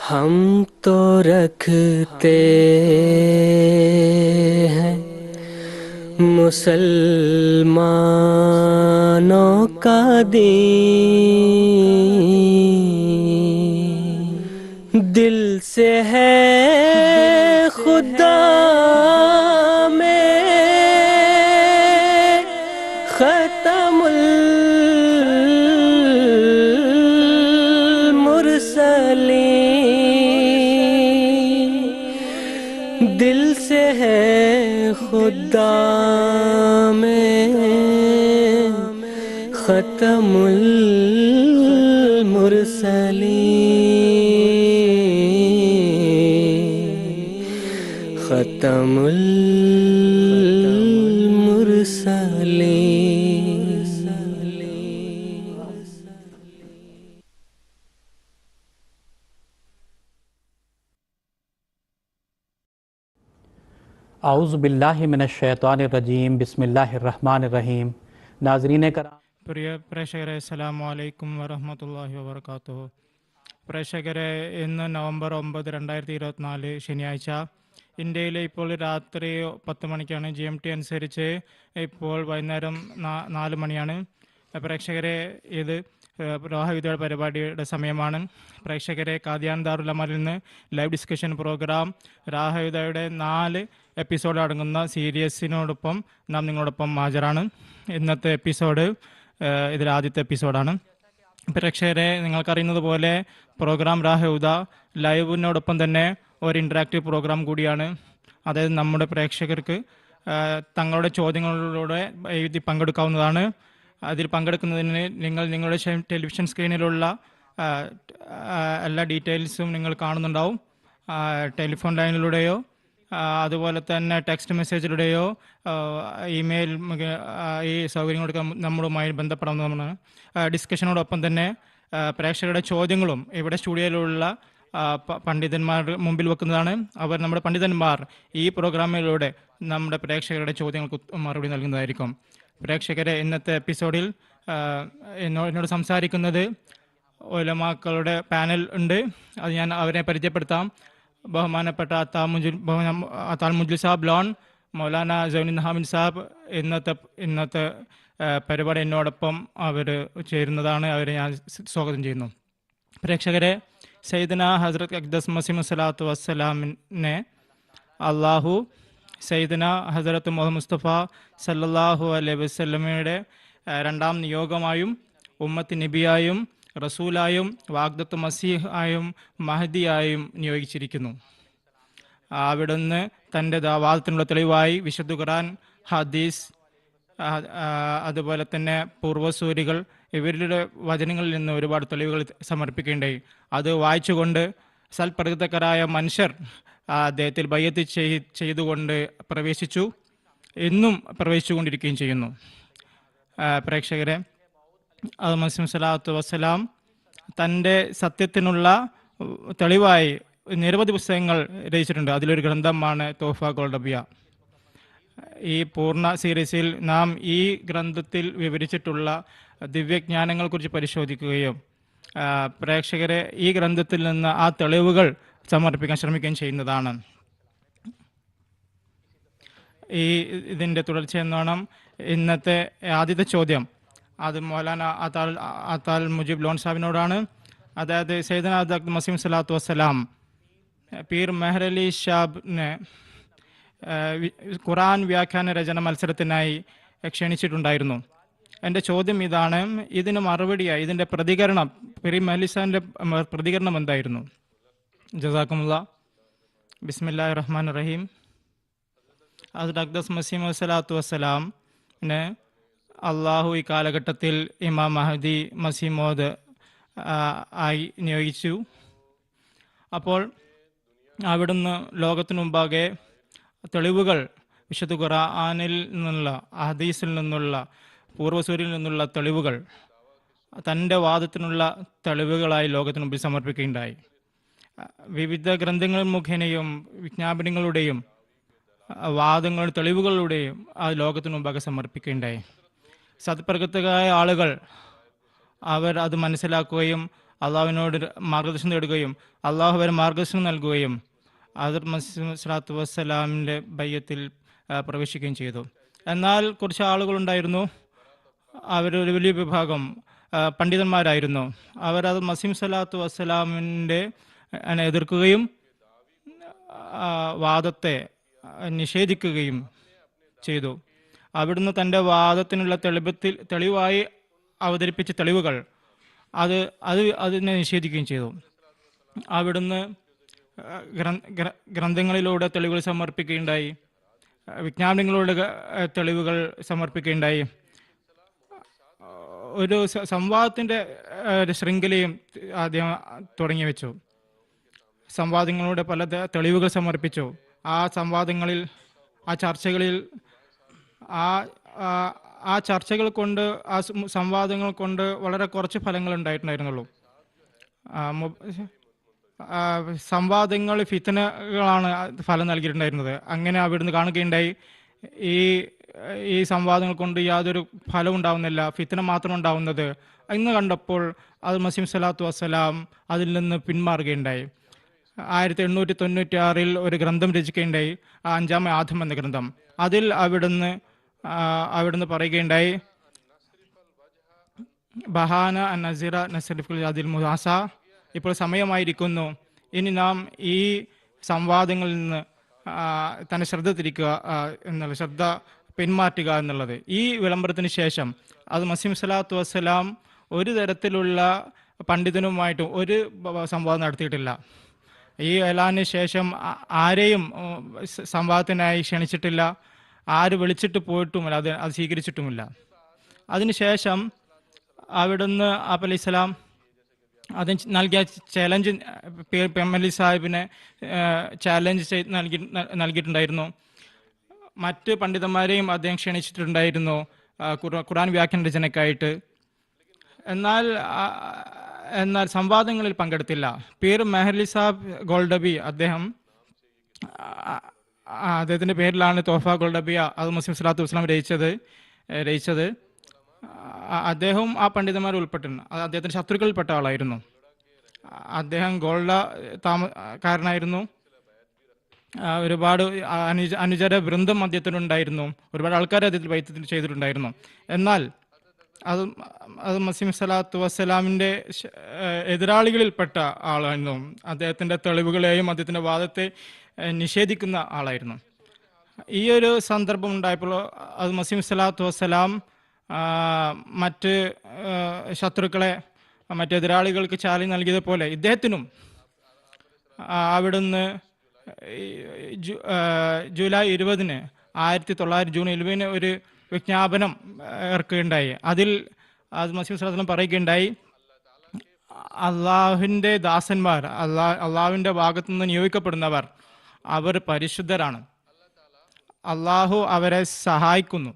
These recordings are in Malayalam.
हम तो रखते हैं मुसलमानों का दीन, दिल से है खुदा में खत्मुल मुरसलीन, दिल से है खुदा में खत्मुल मुरसलीन, खत्मुल मुरसलीन। आऊज़ु बिल्लाहि मिनश्शैतानिर्रजीम बिस्मिल्लाहिर्रहमानिर्रहीम। नाज़रीन कराम, പ്രിയ പ്രേക്ഷകരെ, അസ്സലാമു അലൈക്കും വറഹ്മത്തുള്ളാഹി വബറകാതുഹു. പ്രേക്ഷകരെ, ഇന്ന് നവംബർ 9, 2024 ശനിയാഴ്ച. ഇന്ത്യയിൽ ഇപ്പോൾ രാത്രി 10 മണിക്കാണ്. GMT അനുസരിച്ച് ഇപ്പോൾ വൈകുന്നേരം 4 മണിയാണ്. പ്രേക്ഷകരെ, ഇത് രാഹുവിയുടെ പരിപാടിയുടെ സമയമാണ്. പ്രേക്ഷകരെ, കാദിയാൻ ദാറുൽ അമലിൽ നിന്ന് ലൈവ് ഡിസ്കഷൻ പ്രോഗ്രാം രാഹുദയുടെ 4 എപ്പിസോഡ് അടങ്ങുന്ന സീരീസിനോടൊപ്പം നാം നിങ്ങളോടൊപ്പം ഹാജരാണ്. ഇന്നത്തെ എപ്പിസോഡ് ഇതിൽ ആദ്യത്തെ എപ്പിസോഡാണ്. പ്രേക്ഷകരെ, നിങ്ങൾക്കറിയുന്നത് പോലെ പ്രോഗ്രാം രാഹുദ ലൈവിനോടൊപ്പം തന്നെ ഒരു ഇൻറ്ററാക്റ്റീവ് പ്രോഗ്രാം കൂടിയാണ്. അതായത് നമ്മുടെ പ്രേക്ഷകർക്ക് തങ്ങളുടെ ചോദ്യങ്ങളിലൂടെ എഴുതി പങ്കെടുക്കാവുന്നതാണ്. അതിൽ പങ്കെടുക്കുന്നതിന് നിങ്ങളുടെ ടെലിവിഷൻ സ്ക്രീനിലുള്ള എല്ലാ ഡീറ്റെയിൽസും നിങ്ങൾ കാണുന്നുണ്ടാവും. ടെലിഫോൺ ലൈനിലൂടെയോ അതുപോലെ തന്നെ ടെക്സ്റ്റ് മെസ്സേജിലൂടെയോ ഇമെയിൽ ഈ സൗകര്യങ്ങളൊക്കെ നമ്മളുമായി ബന്ധപ്പെടാവുന്നതാണ്. ഡിസ്കഷനോടൊപ്പം തന്നെ പ്രേക്ഷകരുടെ ചോദ്യങ്ങളും ഇവിടെ സ്റ്റുഡിയോയിലുള്ള പണ്ഡിതന്മാർ മുമ്പിൽ വെക്കുന്നതാണ്. നമ്മുടെ പണ്ഡിതന്മാർ ഈ പ്രോഗ്രാമിലൂടെ നമ്മുടെ പ്രേക്ഷകരുടെ ചോദ്യങ്ങൾക്ക് മറുപടി നൽകുന്നതായിരിക്കും. പ്രേക്ഷകരെ, ഇന്നത്തെ എപ്പിസോഡിൽ എന്നോട് സംസാരിക്കുന്നത് ഉലമാക്കളുടെ പാനൽ ഉണ്ട്. അത് ഞാൻ അവരെ പരിചയപ്പെടുത്താം. ബഹുമാനപ്പെട്ട അത്താൽ മുജ്ലി സാബ് ലോൺ, മൗലാന സൈനുൽ ഹാമിദ് സാബ് ഇന്നത്തെ പരിപാടി എന്നോടൊപ്പം അവർ ചേരുന്നതാണ്. അവരെ ഞാൻ സ്വാഗതം ചെയ്യുന്നു. പ്രേക്ഷകരെ, സയ്യിദന ഹസ്രത്ത് അഖ്ദസ് മസീഹ് സ്വലാത്തു വസ്സലാമിനെ അള്ളാഹു സയ്യിദന ഹസ്രത്ത് മുഹമ്മദ് മുസ്തഫ സല്ലല്ലാഹു അലൈഹി വസല്ലമയുടെ രണ്ടാം നിയോഗമായും ഉമ്മത്ത് നബിയായും റസൂലായും വാഗ്ദത്ത് മസീഹ് ആയും മഹദിയായും നിയോഗിച്ചിരിക്കുന്നു. അവിടുന്ന് തൻ്റെ വാദത്തിനുള്ള തെളിവായി വിശുദ്ധ ഖുർആൻ, ഹദീസ്, അതുപോലെ തന്നെ പൂർവ്വസൂരികൾ ഇവരുടെ വചനങ്ങളിൽ നിന്ന് ഒരുപാട് തെളിവുകൾ സമർപ്പിക്കേണ്ടായി. അത് വായിച്ചുകൊണ്ട് സൽപ്രകൃതക്കാരായ മനുഷ്യർ അദ്ദേഹത്തിൽ ബയ്യത്ത് ചെയ്തുകൊണ്ട് പ്രവേശിച്ചു, ഇന്നും പ്രവേശിച്ചുകൊണ്ടിരിക്കുകയും ചെയ്യുന്നു. പ്രേക്ഷകരെ, മസീഹ് സ്വലാത്തു വസ്സലാം തൻ്റെ സത്യത്തിനുള്ള തെളിവായി നിരവധി പുസ്തകങ്ങൾ രചിച്ചിട്ടുണ്ട്. അതിലൊരു ഗ്രന്ഥമാണ് തോഫാഖുൽ റബിയ. ഈ പൂർണ്ണ സീരീസിൽ നാം ഈ ഗ്രന്ഥത്തിൽ വിവരിച്ചിട്ടുള്ള ദിവ്യജ്ഞാനങ്ങളെക്കുറിച്ച് പരിശോധിക്കുകയും പ്രേക്ഷകരെ ഈ ഗ്രന്ഥത്തിൽ നിന്ന് ആ തെളിവുകൾ സമർപ്പിക്കാൻ ശ്രമിക്കുകയും ചെയ്യുന്നതാണ്. ഇതിൻ്റെ തുടർച്ചയെന്നോണം ഇന്നത്തെ ആദ്യത്തെ ചോദ്യം അത് മൗലാന അത്താൽ മുജീബ് ലോൺ സാഹിബിനോടാണ്. അതായത് സയ്യിദന ഹസ്രത്ത് മസീഹ് സ്വലാത്തു വസ്സലാം പീർ മെഹർ അലി ഷാബിനെ ഖുർആൻ വ്യാഖ്യാന രചന മത്സരത്തിനായി ക്ഷണിച്ചിട്ടുണ്ടായിരുന്നു. എൻ്റെ ചോദ്യം ഇതാണ്. ഇതിന് മറുപടിയായി ഇതിൻ്റെ പ്രതികരണം, പീർ മെഹർ അലി ഷാബിൻ്റെ പ്രതികരണം എന്തായിരുന്നു? ജസാക്കുമുള്ള. ബിസ്മില്ലാഹിർ റഹ്മാനിർ റഹീം. ഹസ്രത്ത് അഖ്ദസ് മസീഹ് സ്വലാത്തു വസ്സലാമിനെ അള്ളാഹു ഈ കാലഘട്ടത്തിൽ ഇമാം മഹദി മസീഹ് മൗഊദ് ആയി നിയോഗിച്ചു. അപ്പോൾ അവിടുന്ന് ലോകത്തിനു മുമ്പാകെ തെളിവുകൾ വിശുദ്ധ ഖുർആനിൽ നിന്നുള്ള ഹദീസിൽ നിന്നുള്ള പൂർവ്വസൂരിൽ നിന്നുള്ള തെളിവുകൾ തൻ്റെ വാദത്തിനുള്ള തെളിവുകളായി ലോകത്തിനു മുമ്പിൽ സമർപ്പിക്കുകയുണ്ടായി. വിവിധ ഗ്രന്ഥങ്ങൾ മുഖേനയും വിജ്ഞാപനങ്ങളുടെയും വാദങ്ങൾ തെളിവുകളുടെയും ആ ലോകത്തിനു മുമ്പാകെ സമർപ്പിക്കുകയുണ്ടായി. സത്പ്രകൃതരായ ആളുകൾ അവർ അത് മനസ്സിലാക്കുകയും അള്ളാഹുവിനോട് മാർഗദർശനം തേടുകയും അള്ളാഹു വരെ മാർഗദർശനം നൽകുകയും ഹദ്റത്ത് മസീഹ് സ്വലാത്തു വസ്സലാമിൻ്റെ ബയ്യത്തിൽ പ്രവേശിക്കുകയും ചെയ്തു. എന്നാൽ കുറച്ച് ആളുകളുണ്ടായിരുന്നു, അവരൊരു വലിയ വിഭാഗം പണ്ഡിതന്മാരായിരുന്നു. അവർ അത് മസീഹ് സ്വലാത്തു വസ്സലാമിൻ്റെ എതിർക്കുകയും വാദത്തെ നിഷേധിക്കുകയും ചെയ്തു. അവിടുന്ന് തൻ്റെ വാദത്തിനുള്ള തെളിവായി അവതരിപ്പിച്ച തെളിവുകൾ അതിനെ നിഷേധിക്കുകയും ചെയ്തു. അവിടുന്ന് ഗ്രന്ഥങ്ങളിലൂടെ തെളിവുകൾ സമർപ്പിക്കുകയുണ്ടായി, വിജ്ഞാനങ്ങളുടെ തെളിവുകൾ സമർപ്പിക്കുകയുണ്ടായി. ഒരു സംവാദത്തിൻ്റെ ഒരു ശൃംഖലയും ആദ്യം തുടങ്ങി വെച്ചു. സംവാദങ്ങളുടെ പല തെളിവുകൾ സമർപ്പിച്ചു. ആ സംവാദങ്ങളിൽ, ആ ചർച്ചകളിൽ, ആ ചർച്ചകൾ കൊണ്ട്, ആ സംവാദങ്ങൾ കൊണ്ട് വളരെ കുറച്ച് ഫലങ്ങൾ ഉണ്ടായിട്ടുണ്ടായിരുന്നുള്ളൂ. സംവാദങ്ങൾ ഫിത്നകളാണ് ഫലം നൽകിയിട്ടുണ്ടായിരുന്നത്. അങ്ങനെ അവിടുന്ന് കാണുകയുണ്ടായി, ഈ സംവാദങ്ങൾ കൊണ്ട് യാതൊരു ഫലവും ഉണ്ടാവുന്നില്ല, ഫിത്ന മാത്രം ഉണ്ടാവുന്നത് എന്ന് കണ്ടപ്പോൾ അത് മസീഹ് സ്വലാത്തു വസ്സലാം അതിൽ നിന്ന് പിന്മാറുകയുണ്ടായി. 1896 ഒരു ഗ്രന്ഥം രചിക്കുകയുണ്ടായി, അഞ്ചാമ ആദം എന്ന ഗ്രന്ഥം. അതിൽ അവിടുന്ന് പറയുകയുണ്ടായി, ബഹാന നസിറ നസരിഫുൽ അതിൽ മുഹാസ, ഇപ്പോൾ സമയമായിരിക്കുന്നു ഇനി നാം ഈ സംവാദങ്ങളിൽ നിന്ന് തന്നെ ശ്രദ്ധ തിരിക്കുക എന്നുള്ള, ശ്രദ്ധ പിന്മാറ്റുക എന്നുള്ളത്. ഈ വിളംബരത്തിന് ശേഷം അത് മസീഹ് സ്വലാത്തു വസ്സലാം ഒരു തരത്തിലുള്ള പണ്ഡിതനുമായിട്ടും ഒരു സംവാദം നടത്തിയിട്ടില്ല. ഈ എലാന് ശേഷം ആരെയും സംവാദത്തിനായി ക്ഷണിച്ചിട്ടില്ല, ആര് വിളിച്ചിട്ട് പോയിട്ടുമില്ല, അത് സ്വീകരിച്ചിട്ടുമില്ല. അതിനുശേഷം അവിടുന്ന് ആപ്പ് അലൈഹി സ്വലാം അതിന് നൽകിയ ചാലഞ്ച് പെമ്മലി സാഹിബിനെ ചാലഞ്ച് നൽകിയിട്ടുണ്ടായിരുന്നു. മറ്റ് പണ്ഡിതന്മാരെയും അദ്ദേഹം ക്ഷണിച്ചിട്ടുണ്ടായിരുന്നു ഖുർആൻ വ്യാഖ്യാന രചനയ്ക്കായിട്ട്. എന്നാൽ സംവാദങ്ങളിൽ പങ്കെടുത്തില്ല. പീർ മെഹർലി സാബ് ഗോൾഡബി, അദ്ദേഹത്തിൻ്റെ പേരിലാണ് തോഫ ഗോൾഡബിയ അത് മസീഹ് സ്വലാത്തു വസ്സലാം രചിച്ചത്. അദ്ദേഹം ആ പണ്ഡിതന്മാർ ഉൾപ്പെട്ടിരുന്നു. അത് അദ്ദേഹത്തിൻ്റെ ശത്രുക്കളിൽപ്പെട്ട ആളായിരുന്നു. അദ്ദേഹം ഗോൾഡ കാരനായിരുന്നു. ഒരുപാട് അനുചര വൃന്ദം അദ്ദേഹത്തിനുണ്ടായിരുന്നു. ഒരുപാട് ആൾക്കാർ അദ്ദേഹത്തിൽ ബൈഅത്ത് ചെയ്തിട്ടുണ്ടായിരുന്നു. എന്നാൽ അത് മസീഹ് സ്വലാത്തു വസ്സലാമിൻ്റെ എതിരാളികളിൽപ്പെട്ട ആളായിരുന്നു. അദ്ദേഹത്തിൻ്റെ തെളിവുകളെയും അദ്ദേഹത്തിൻ്റെ വാദത്തെ നിഷേധിക്കുന്ന ആളായിരുന്നു. ഈ ഒരു സന്ദർഭം ഉണ്ടായപ്പോൾ അത് മസീഹ് സ്വലാത്തു വസ്സലാം മറ്റ് ശത്രുക്കളെ, മറ്റെതിരാളികൾക്ക് ചാലഞ്ച് നൽകിയതുപോലെ ഇദ്ദേഹത്തിനും അവിടുന്ന് ജൂലൈ 20, 1900 ജൂൺ 20 ഒരു വിജ്ഞാപനം ഇറക്കുകയുണ്ടായി. അതിൽ അത് മസീഹ് സ്വല്ലല്ലാഹു അലൈഹി വസല്ലം പറയുകയുണ്ടായി, അള്ളാഹുവിൻ്റെ ദാസന്മാർ, അള്ളാഹുവിൻ്റെ ഭാഗത്തു നിന്ന് നിയോഗിക്കപ്പെടുന്നവർ, അവർ പരിശുദ്ധരാണ്, അള്ളാഹു അവരെ സഹായിക്കുന്നു.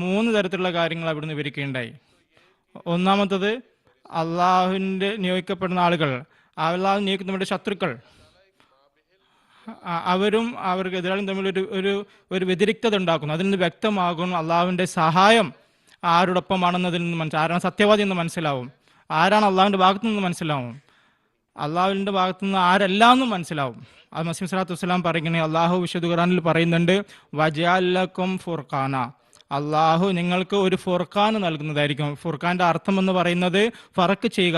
3 തരത്തിലുള്ള കാര്യങ്ങൾ അവിടുന്ന് വിവരിക്കുകയുണ്ടായി. ഒന്നാമത്തത്, അള്ളാഹുവിൻ്റെ നിയോഗിക്കപ്പെടുന്ന ആളുകൾ, അള്ളാഹു നിയോഗിക്കുന്നവരുടെ ശത്രുക്കൾ, അവർക്ക് എതിരാളിയും തമ്മിൽ ഒരു വ്യതിരിക്തത ഉണ്ടാക്കുന്നു. അതിൽ നിന്ന് വ്യക്തമാകും അള്ളാഹുവിൻ്റെ സഹായം ആരോടൊപ്പമാണെന്നതിൽ നിന്ന് ആരാണ് സത്യവാദി എന്ന് മനസ്സിലാവും, ആരാണ് അള്ളാഹുവിൻ്റെ ഭാഗത്തു നിന്ന് മനസ്സിലാവും, അള്ളാഹുവിൻ്റെ ഭാഗത്തു നിന്ന് ആരല്ല എന്നും മനസ്സിലാവും. അത് മസീഹ് സ്വല്ലല്ലാഹു അലൈഹി വസല്ലം പറയുന്നത് അള്ളാഹു വിശുദ്ധ ഖുർആനിൽ പറയുന്നുണ്ട്, വജഅലക്കും ഫുർഖാന, അള്ളാഹു നിങ്ങൾക്ക് ഒരു ഫുർഖാൻ നൽകുന്നതായിരിക്കും. ഫുർഖാൻ്റെ അർത്ഥം എന്ന് പറയുന്നത് ഫറക്ക് ചെയ്യുക,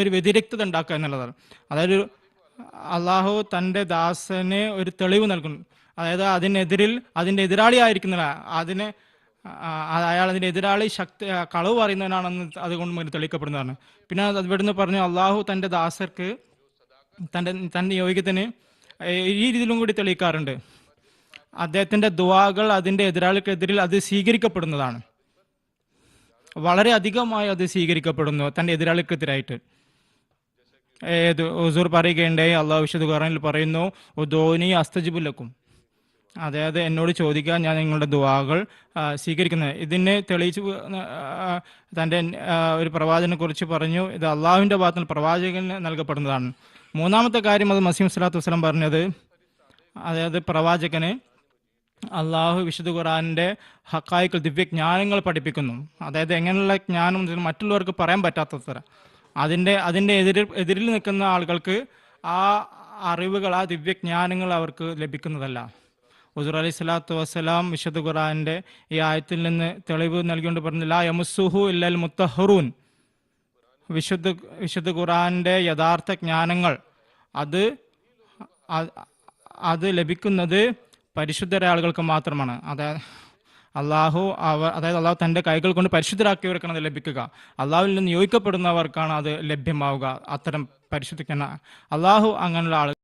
ഒരു വ്യതിരിക്തത ഉണ്ടാക്കുക എന്നുള്ളതാണ്. അതായത് അള്ളാഹു തൻ്റെ ദാസന് ഒരു തെളിവ് നൽകുന്നു. അതായത് അതിൻ്റെ എതിരാളി ആയിരിക്കുന്നില്ല, അയാൾ അതിൻ്റെ എതിരാളി കളവ് പറയുന്നവനാണെന്ന് അതുകൊണ്ട് തെളിയിക്കപ്പെടുന്നതാണ്. പിന്നെ ഇവിടുന്ന് പറഞ്ഞു, അള്ളാഹു തൻ്റെ ദാസർക്ക് തൻ്റെ യോഗ്യത്തിന് ഈ രീതിയിലും കൂടി തെളിയിക്കാറുണ്ട്. അദ്ദേഹത്തിൻ്റെ ദുആകൾ അതിൻ്റെ എതിരാളിക്കെതിരിൽ അത് സ്വീകരിക്കപ്പെടുന്നതാണ്, വളരെ അധികമായി അത് സ്വീകരിക്കപ്പെടുന്നു തൻ്റെ എതിരാളിക്കെതിരായിട്ട്. ഹുസൂർ പറയുകയുണ്ടായി, അള്ളാഹു വിശുദ്ധ ഖുർആനിൽ പറയുന്നു, ഉദൂനി അസ്തജിബു ലക്കും, അതായത് എന്നോട് ചോദിക്കുക, ഞാൻ നിങ്ങളുടെ ദുആകൾ സ്വീകരിക്കുന്നത്. ഇതിനെ തെളിയിച്ച് തൻ്റെ ഒരു പ്രവാചകനെ കുറിച്ച് പറഞ്ഞു, ഇത് അള്ളാഹുവിൻ്റെ ഭാഗത്ത് നിന്ന് പ്രവാചകന് നൽകപ്പെടുന്നതാണ്. 3-ാമത്തെ കാര്യം അത് മസീഹ് സ്വല്ലല്ലാഹു അലൈഹി വസല്ലം പറഞ്ഞത്, അതായത് പ്രവാചകന് അള്ളാഹു വിശുദ്ധ ഖുർആനിൻ്റെ ഹഖായിഖുൽ ദിവ്യജ്ഞാനങ്ങൾ പഠിപ്പിക്കുന്നു. അതായത് എങ്ങനെയുള്ള ജ്ഞാനം മറ്റുള്ളവർക്ക് പറയാൻ പറ്റാത്ത തരം അതിൻ്റെ എതിരിൽ നിൽക്കുന്ന ആളുകൾക്ക് ആ അറിവുകൾ, ആ ദിവ്യജ്ഞാനങ്ങൾ അവർക്ക് ലഭിക്കുന്നതല്ല. ഹുസൂർ അലൈഹി സ്വലാത്തു വസ്സലാം വിശുദ്ധ ഖുർആന്റെ ഈ ആയത്തിൽ നിന്ന് തെളിവ് നൽകിക്കൊണ്ട് പറഞ്ഞു, ലാ യമുസ്സുഹു ഇല്ലൽ മുത്തഹറൂൻ. വിശുദ്ധ ഖുർആന്റെ യഥാർത്ഥ ജ്ഞാനങ്ങൾ അത് ലഭിക്കുന്നത് പരിശുദ്ധരായ ആളുകൾക്ക് മാത്രമാണ്. അതായത് അള്ളാഹു തൻ്റെ കൈകൾ കൊണ്ട് പരിശുദ്ധരാക്കിയവർക്കാണ് അത് ലഭിക്കുക. അള്ളാഹുവിൽ നിന്ന് യോജിക്കപ്പെടുന്നവർക്കാണ് അത് ലഭ്യമാവുക. അത്തരം പരിശുദ്ധിക്കുന്ന അള്ളാഹു അങ്ങനെയുള്ള ആളുകൾ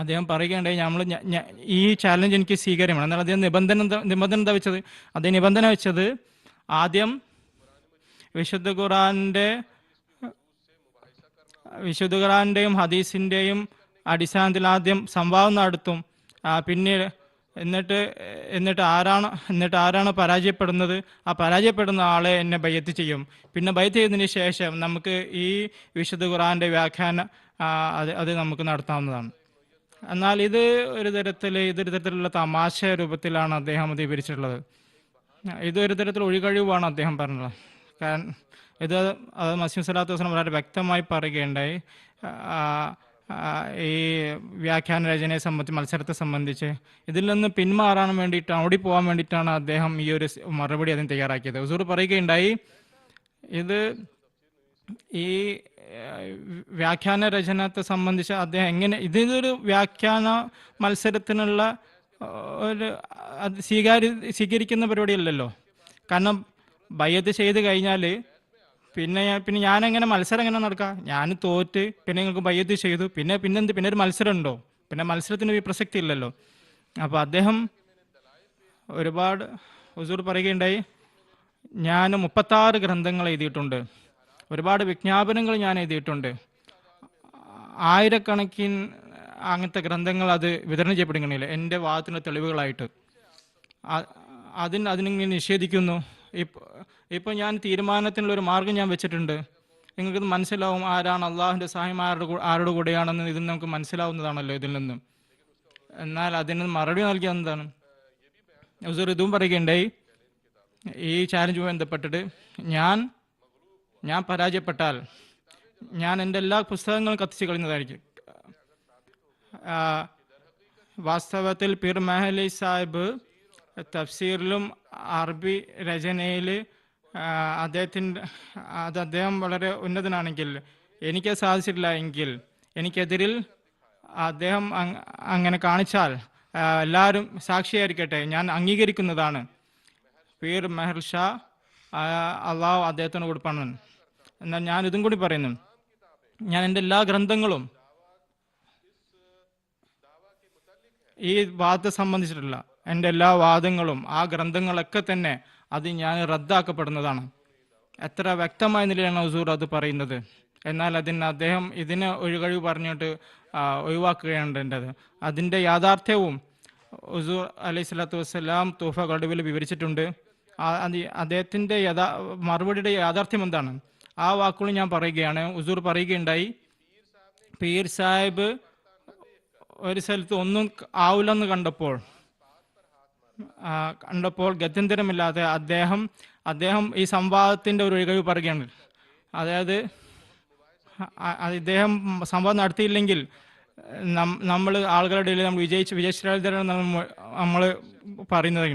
അദ്ദേഹം പറയുകയുണ്ടായി, ഈ ചാലഞ്ച് എനിക്ക് സ്വീകാര്യമാണ്. എന്നാൽ അദ്ദേഹം നിബന്ധന എന്താ വെച്ചത്? അദ്ദേഹം നിബന്ധന വെച്ചത് ആദ്യം വിശുദ്ധ ഖുർആന്റെയും ഹദീസിന്റെയും അടിസ്ഥാനത്തിൽ ആദ്യം സംവാദം നടത്തും. പിന്നീട് എന്നിട്ട് ആരാണ് പരാജയപ്പെടുന്നത്, ആ പരാജയപ്പെടുന്ന ആളെ എന്നെ ബയ്യത്ത് ചെയ്യും. പിന്നെ ബയ്യത്ത് ചെയ്തതിന് ശേഷം നമുക്ക് ഈ വിശുദ്ധ ഖുർആന്റെ വ്യാഖ്യാനം അത് നമുക്ക് നടത്താവുന്നതാണ്. എന്നാൽ ഇതൊരു തരത്തിലുള്ള തമാശ രൂപത്തിലാണ് അദ്ദേഹം അത് വിവരിച്ചിട്ടുള്ളത്. ഇതൊരു തരത്തിൽ ഒഴികഴിവാണ് അദ്ദേഹം പറഞ്ഞത്. കാരണം അത് മസീഹ് സ്വല്ലല്ലാഹു അലൈഹി വസല്ലം വളരെ വ്യക്തമായി പറയുകയുണ്ടായി. ഈ വ്യാഖ്യാന രചനയെ സംബന്ധിച്ച്, മത്സരത്തെ സംബന്ധിച്ച് ഇതിൽ നിന്ന് പിന്മാറാൻ വേണ്ടിയിട്ടാണ്, ഓടിപ്പോകാൻ വേണ്ടിയിട്ടാണ് അദ്ദേഹം ഈ ഒരു മറുപടി അതിന് തയ്യാറാക്കിയത്. ഹുസൂർ പറയുകയുണ്ടായി, ഈ വ്യാഖ്യാന രചനത്തെ സംബന്ധിച്ച് അദ്ദേഹം ഇതൊരു വ്യാഖ്യാന മത്സരത്തിനുള്ള ഒരു സ്വീകരിക്കുന്ന പരിപാടിയല്ലല്ലോ. കാരണം ബയ്യത്ത് ചെയ്ത് കഴിഞ്ഞാൽ പിന്നെ ഞാനെങ്ങനെ മത്സരം എങ്ങനെ നടക്കുക? ഞാൻ തോറ്റ് പിന്നെ നിങ്ങൾക്ക് ബയ്യത്ത് ചെയ്തു, പിന്നെ ഒരു മത്സരം ഉണ്ടോ? പിന്നെ മത്സരത്തിന് പ്രസക്തി ഇല്ലല്ലോ. അപ്പോൾ അദ്ദേഹം ഒരുപാട് ഹുസൂർ പറയുകയുണ്ടായി, ഞാൻ 36 ഗ്രന്ഥങ്ങൾ എഴുതിയിട്ടുണ്ട്, ഒരുപാട് വിജ്ഞാപനങ്ങൾ ഞാൻ എഴുതിയിട്ടുണ്ട്, ആയിരക്കണക്കിന് അങ്ങനത്തെ ഗ്രന്ഥങ്ങൾ അത് വിതരണം ചെയ്യപ്പെടുകയാണെങ്കിൽ എൻ്റെ വാദത്തിൻ്റെ തെളിവുകളായിട്ട് അതിനിങ്ങനെ നിഷേധിക്കുന്നു. ഇപ്പം ഞാൻ തീരുമാനത്തിനുള്ളൊരു മാർഗം ഞാൻ വെച്ചിട്ടുണ്ട്. നിങ്ങൾക്കിത് മനസ്സിലാവും ആരാണ് അള്ളാഹുവിൻ്റെ സഹായം ആരുടെ കൂടെയാണെന്ന് ഇതിൽ നമുക്ക് മനസ്സിലാവുന്നതാണല്ലോ ഇതിൽ നിന്നും. എന്നാൽ അതിന് മറുപടി നൽകിയത് എന്താണ്? ഹുസൂർ ഇതും പറയുകയുണ്ടായി, ഈ ചാലഞ്ചുമായി ബന്ധപ്പെട്ടിട്ട് ഞാൻ പരാജയപ്പെട്ടാൽ ഞാൻ എൻ്റെ എല്ലാ പുസ്തകങ്ങളും കത്തിച്ച് കളയുന്നതായിരിക്കും. വാസ്തവത്തിൽ പീർ മെഹലി സാഹിബ് തഫ്സീറിലും അറബി രചനയിൽ അദ്ദേഹം വളരെ ഉന്നതനാണെങ്കിൽ, എനിക്ക് സാധിച്ചിട്ടില്ല എങ്കിൽ എനിക്കെതിരിൽ അദ്ദേഹം അങ്ങനെ കാണിച്ചാൽ എല്ലാവരും സാക്ഷിയായിരിക്കട്ടെ, ഞാൻ അംഗീകരിക്കുന്നതാണ്. പീർ മെഹർ ഷാ അള്ളാഹു അദ്ദേഹത്തിന് കൊടുപ്പാണ്. എന്നാൽ ഞാൻ ഇതും കൂടി പറയുന്നു, ഞാൻ എൻ്റെ എല്ലാ ഗ്രന്ഥങ്ങളും ഈ വാദത്തെ സംബന്ധിച്ചിട്ടുള്ള എൻ്റെ എല്ലാ വാദങ്ങളും ആ ഗ്രന്ഥങ്ങളൊക്കെ തന്നെ അത് ഞാൻ റദ്ദാക്കപ്പെടുന്നതാണ്. എത്ര വ്യക്തമായ നിലയിലാണ് ഹുസൂർ അത് പറയുന്നത്. എന്നാൽ അദ്ദേഹം ഇതിന് ഒഴികഴിവ് പറഞ്ഞിട്ട് ഒഴിവാക്കുകയാണ്. അതിൻ്റെ യാഥാർത്ഥ്യവും ഹുസൂർ അലൈഹി സ്വലാത്തു വസ്സലാം തൂഫ ഗഡുവിൽ വിവരിച്ചിട്ടുണ്ട്. അദ്ദേഹത്തിൻ്റെ മറുപടിയുടെ യാഥാർത്ഥ്യം എന്താണ്? ആ വാക്കുകൾ ഞാൻ പറയുകയാണ്. ഹുസൂർ പറയുകയുണ്ടായി, പീർ സാഹിബ് ഒരു സ്ഥലത്ത് ഒന്നും ആവില്ലെന്ന് കണ്ടപ്പോൾ ഗത്യന്തരമില്ലാതെ അദ്ദേഹം ഈ സംവാദത്തിൻ്റെ ഒരു ഒഴികഴിവ് പറയുകയാണ്. അതായത് ഇദ്ദേഹം സംവാദം നടത്തിയില്ലെങ്കിൽ നമ്മൾ ആളുകളുടെ ഇടയിൽ നമ്മൾ വിജയിച്ചിട്ടാണ് നമ്മൾ പറയുന്നത്.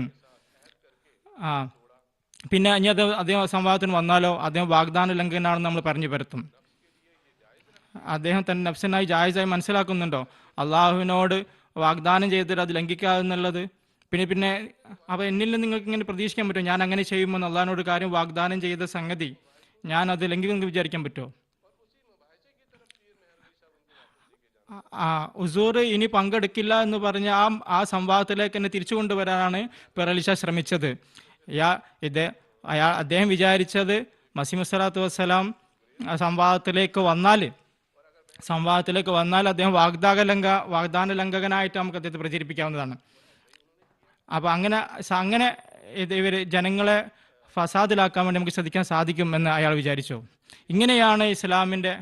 പിന്നെ ഇനി അദ്ദേഹം സംവാദത്തിന് വന്നാലോ അദ്ദേഹം വാഗ്ദാന ലംഘനാണെന്ന് നമ്മൾ പറഞ്ഞു പരത്തും. അദ്ദേഹം തന്നെ നഫ്സനായി ജായിസായി മനസ്സിലാക്കുന്നുണ്ടോ അള്ളാഹുവിനോട് വാഗ്ദാനം ചെയ്തിട്ട് അത് ലംഘിക്കാതെന്നുള്ളത്? പിന്നെ അപ്പോൾ എന്നിൽ നിന്ന് നിങ്ങൾക്ക് ഇങ്ങനെ പ്രതീക്ഷിക്കാൻ പറ്റുമോ ഞാൻ അങ്ങനെ ചെയ്യുമെന്ന്? അള്ളാഹിനോട് കാര്യം വാഗ്ദാനം ചെയ്ത സംഗതി ഞാൻ അത് ലംഘിക്കുമെന്ന് വിചാരിക്കാൻ പറ്റുമോ? ഹുസൂർ ഇനി പങ്കെടുക്കില്ല എന്ന് പറഞ്ഞ ആ സംവാദത്തിലേക്ക് എന്നെ തിരിച്ചു കൊണ്ടുവരാനാണ് പിറലിഷ ശ്രമിച്ചത്. അദ്ദേഹം വിചാരിച്ചത് മസീഹ് സ്വലാത്തു വസ്സലാം സംവാദത്തിലേക്ക് വന്നാൽ അദ്ദേഹം വാഗ്ദാന ലംഘകനായിട്ട് നമുക്ക് അദ്ദേഹത്തെ പ്രചരിപ്പിക്കാവുന്നതാണ്. അപ്പോൾ അങ്ങനെ ഇവർ ജനങ്ങളെ ഫസാദിലാക്കാൻ വേണ്ടി നമുക്ക് ശ്രദ്ധിക്കാൻ സാധിക്കും എന്ന് അയാൾ വിചാരിച്ചു. ഇങ്ങനെയാണ് ഇസ്ലാമിൻ്റെ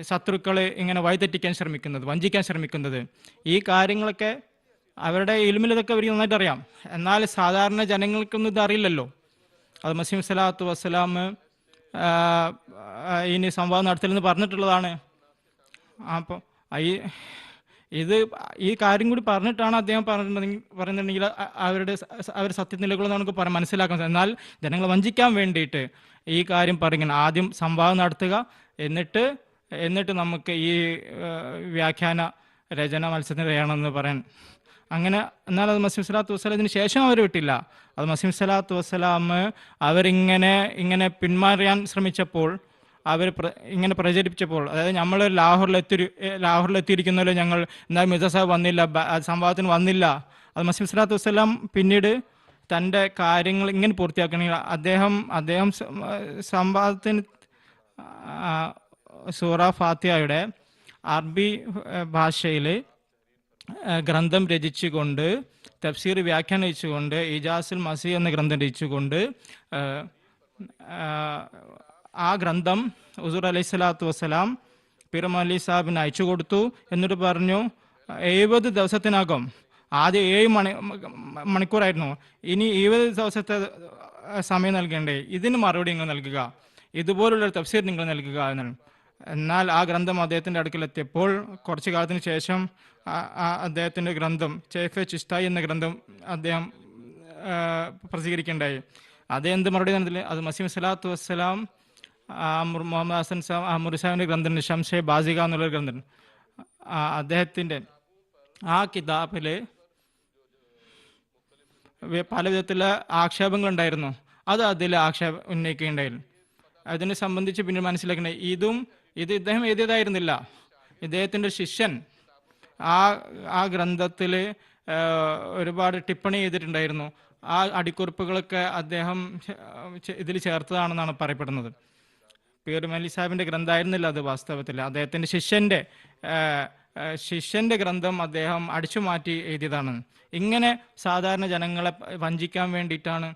ശത്രുക്കൾ ഇങ്ങനെ വഴിതെറ്റിക്കാൻ ശ്രമിക്കുന്നത്, വഞ്ചിക്കാൻ ശ്രമിക്കുന്നത്. ഈ കാര്യങ്ങളൊക്കെ അവരുടെ ഇൽമിൽ ഇതൊക്കെ അവർക്ക് നന്നായിട്ട് അറിയാം. എന്നാൽ സാധാരണ ജനങ്ങൾക്കൊന്നും ഇത് അറിയില്ലല്ലോ. അത് മസീഹ് സ്വലാത്തു വസ്സലാം ഇനി സംവാദം നടത്തില്ലെന്ന് പറഞ്ഞിട്ടുള്ളതാണ്. അപ്പോൾ ഈ കാര്യം കൂടി പറഞ്ഞിട്ടാണ് അദ്ദേഹം പറയുന്നുണ്ടെങ്കിൽ അവർ സത്യനിലകളെന്ന് നമുക്ക് മനസ്സിലാക്കാൻ സാധിക്കും. എന്നാൽ ജനങ്ങളെ വഞ്ചിക്കാൻ വേണ്ടിയിട്ട് ഈ കാര്യം പറയുന്നത് ആദ്യം സംവാദം നടത്തുക, എന്നിട്ട് നമുക്ക് ഈ വ്യാഖ്യാന രചന മത്സരത്തിന് ചെയ്യണമെന്ന് പറയാൻ. അങ്ങനെ എന്നാൽ അത് മസീഹ് സ്വലാത്തു വസ്സലാമിന് ശേഷം അവർ വിട്ടില്ല. അത് മസീഹ് സ്വലാത്തു വസ്സലാം അവരിങ്ങനെ പിന്മാറാൻ ശ്രമിച്ചപ്പോൾ, ഇങ്ങനെ പ്രചരിപ്പിച്ചപ്പോൾ, അതായത് നമ്മൾ ലാഹോറിലെത്തിയിരിക്കുന്നല്ലോ, ഞങ്ങൾ എന്നാൽ മിർസ സാഹിബ് വന്നില്ല, സംവാദത്തിന് വന്നില്ല. അത് മസീഹ് സ്വലാത്തു വസ്സലാം പിന്നീട് തൻ്റെ കാര്യങ്ങൾ ഇങ്ങനെ പൂർത്തിയാക്കണമെങ്കിൽ അദ്ദേഹം സംവാദത്തിന് സൂറ ഫാത്തിഹയുടെ അറബി ഭാഷയിൽ ഗ്രന്ഥം രചിച്ചുകൊണ്ട്, തഫ്സീർ വ്യാഖ്യാനിച്ചുകൊണ്ട്, ഇജാസുൽ മസീഹ് എന്ന ഗ്രന്ഥം രചിച്ചുകൊണ്ട് ആ ഗ്രന്ഥം ഹുസൂർ അലൈഹി സ്വലാത്തു വസ്സലാം പീർ മൗലവി സാഹിബിന് അയച്ചു കൊടുത്തു. എന്നിട്ട് പറഞ്ഞു 70 ദിവസത്തിനകം, ആദ്യം 7 മണിക്കൂറായിരുന്നു, ഇനി 70 ദിവസത്തെ സമയം നൽകേണ്ടേ, ഇതിന് മറുപടി നിങ്ങൾ നൽകുക, ഇതുപോലുള്ളൊരു തഫ്സീർ നിങ്ങൾ നൽകുക എന്നാണ്. എന്നാൽ ആ ഗ്രന്ഥം അദ്ദേഹത്തിൻ്റെ അടുക്കലെത്തിയപ്പോൾ കുറച്ചു കാലത്തിന് ശേഷം അദ്ദേഹത്തിൻ്റെ ഗ്രന്ഥം ഷെയ്ഖ് ചിസ്തായി എന്ന ഗ്രന്ഥം അദ്ദേഹം പ്രസിദ്ധീകരിക്കുകയുണ്ടായി. അതെന്ത് മറുപടി നൽകില്ല? അത് മസീഹ് സ്വലാത്തു വസ്സലാം മുഹമ്മദ് ഹസൻ മുറിസാവിൻ്റെ ഗ്രന്ഥം ഷംഷെ ബാസിക എന്നുള്ളൊരു ഗ്രന്ഥം, അദ്ദേഹത്തിൻ്റെ ആ കിതാബിൽ പല വിധത്തിലുള്ള ആക്ഷേപങ്ങളുണ്ടായിരുന്നു. അത് അതിൽ ഉന്നയിക്കുകയുണ്ടായിരുന്നു. അതിനെ സംബന്ധിച്ച് പിന്നെ മനസ്സിലാക്കണേ, ഇത് ഇദ്ദേഹം എഴുതിയതായിരുന്നില്ല. ഇദ്ദേഹത്തിൻ്റെ ശിഷ്യൻ ആ ഗ്രന്ഥത്തിൽ ഒരുപാട് ടിപ്പണി ചെയ്തിട്ടുണ്ടായിരുന്നു. ആ അടിക്കുറിപ്പുകളൊക്കെ അദ്ദേഹം ഇതിൽ ചേർത്തതാണെന്നാണ് പറയപ്പെടുന്നത്. പീർ മൗലവി സാഹിബിൻ്റെ ഗ്രന്ഥമായിരുന്നില്ല അത്. വാസ്തവത്തിൽ അദ്ദേഹത്തിൻ്റെ ശിഷ്യൻ്റെ ഗ്രന്ഥം അദ്ദേഹം അടിച്ചു മാറ്റി എഴുതിയതാണ്. ഇങ്ങനെ സാധാരണ ജനങ്ങളെ വഞ്ചിക്കാൻ വേണ്ടിയിട്ടാണ്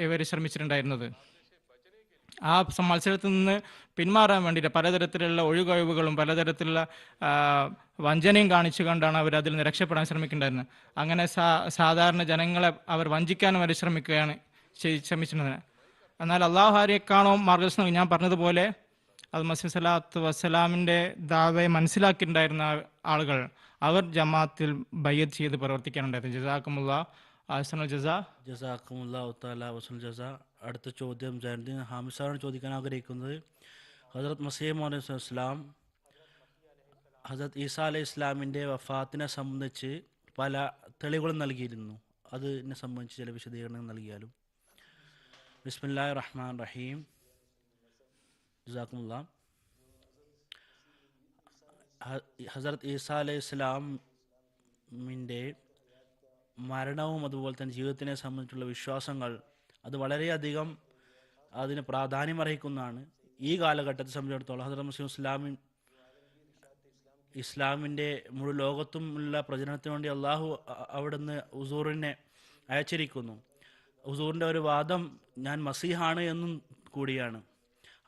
ഇവർ ശ്രമിച്ചിട്ടുണ്ടായിരുന്നത്. ആ മത്സരത്തിൽ നിന്ന് പിന്മാറാൻ വേണ്ടിയിട്ട് പലതരത്തിലുള്ള ഒഴികഴിവുകളും പലതരത്തിലുള്ള വഞ്ചനയും കാണിച്ചു കൊണ്ടാണ് അവർ അതിൽ നിന്ന് രക്ഷപ്പെടാൻ ശ്രമിക്കുന്നുണ്ടായിരുന്നത്. അങ്ങനെ സാധാരണ ജനങ്ങളെ അവർ വഞ്ചിക്കാനും അവർ ശ്രമിച്ചിരുന്നത്. എന്നാൽ അള്ളാഹു ആരെക്കാണോ മാർഗദർശനം, ഞാൻ പറഞ്ഞതുപോലെ അത് മസീഹ് സ്വലാത്തു വസ്സലാമിൻ്റെ ദാവയെ മനസ്സിലാക്കിയിട്ടുണ്ടായിരുന്ന ആളുകൾ അവർ ജമാഅത്തിൽ ബയ്യത്ത് ചെയ്ത് പ്രവർത്തിക്കാനുണ്ടായിരുന്നു. ജസാക്കുമുല്ലാ അഹ്സനുൽ ജസാ. ജസാക്കുമുല്ലാഹു തആല വസൽ ജസാ. അടുത്ത ചോദ്യം ജൈനുദ്ദീൻ ഹാമിദ് സാറാണ് ചോദിക്കാൻ ആഗ്രഹിക്കുന്നത്. ഹസ്രത്ത് മസീഹ് മൗഊദ് ഇസ്ലാം ഹസ്രത്ത് ഈസാ അലൈഹി ഇസ്ലാമിൻ്റെ വഫാത്തിനെ സംബന്ധിച്ച് പല തെളിവുകളും നൽകിയിരുന്നു. അതിനെ സംബന്ധിച്ച് ചില വിശദീകരണങ്ങൾ നൽകിയാലും. ബിസ്മില്ലാഹിർ റഹ്മാനിർ റഹീം. ജസാക്കുമുള്ള. ഹസരത്ത് ഈസാ അലൈഹി ഇസ്ലാമിൻ്റെ മരണവും അതുപോലെ തന്നെ ജീവിതത്തിനെ സംബന്ധിച്ചുള്ള വിശ്വാസങ്ങൾ അത് വളരെയധികം അതിന് പ്രാധാന്യം അർഹിക്കുന്നതാണ്. ഈ കാലഘട്ടത്തെ സംബന്ധിച്ചിടത്തോളം ഹസരത്ത് മസീഹ് ഇസ്ലാമിൻ്റെ മുഴു ലോകത്തുമുള്ള പ്രചരണത്തിന് വേണ്ടി അള്ളാഹു അവിടുന്ന് ഹുസൂറിനെ അയച്ചിരിക്കുന്നു. ഹുസൂറിൻ്റെ ഒരു വാദം ഞാൻ മസീഹാണ് എന്നും കൂടിയാണ്.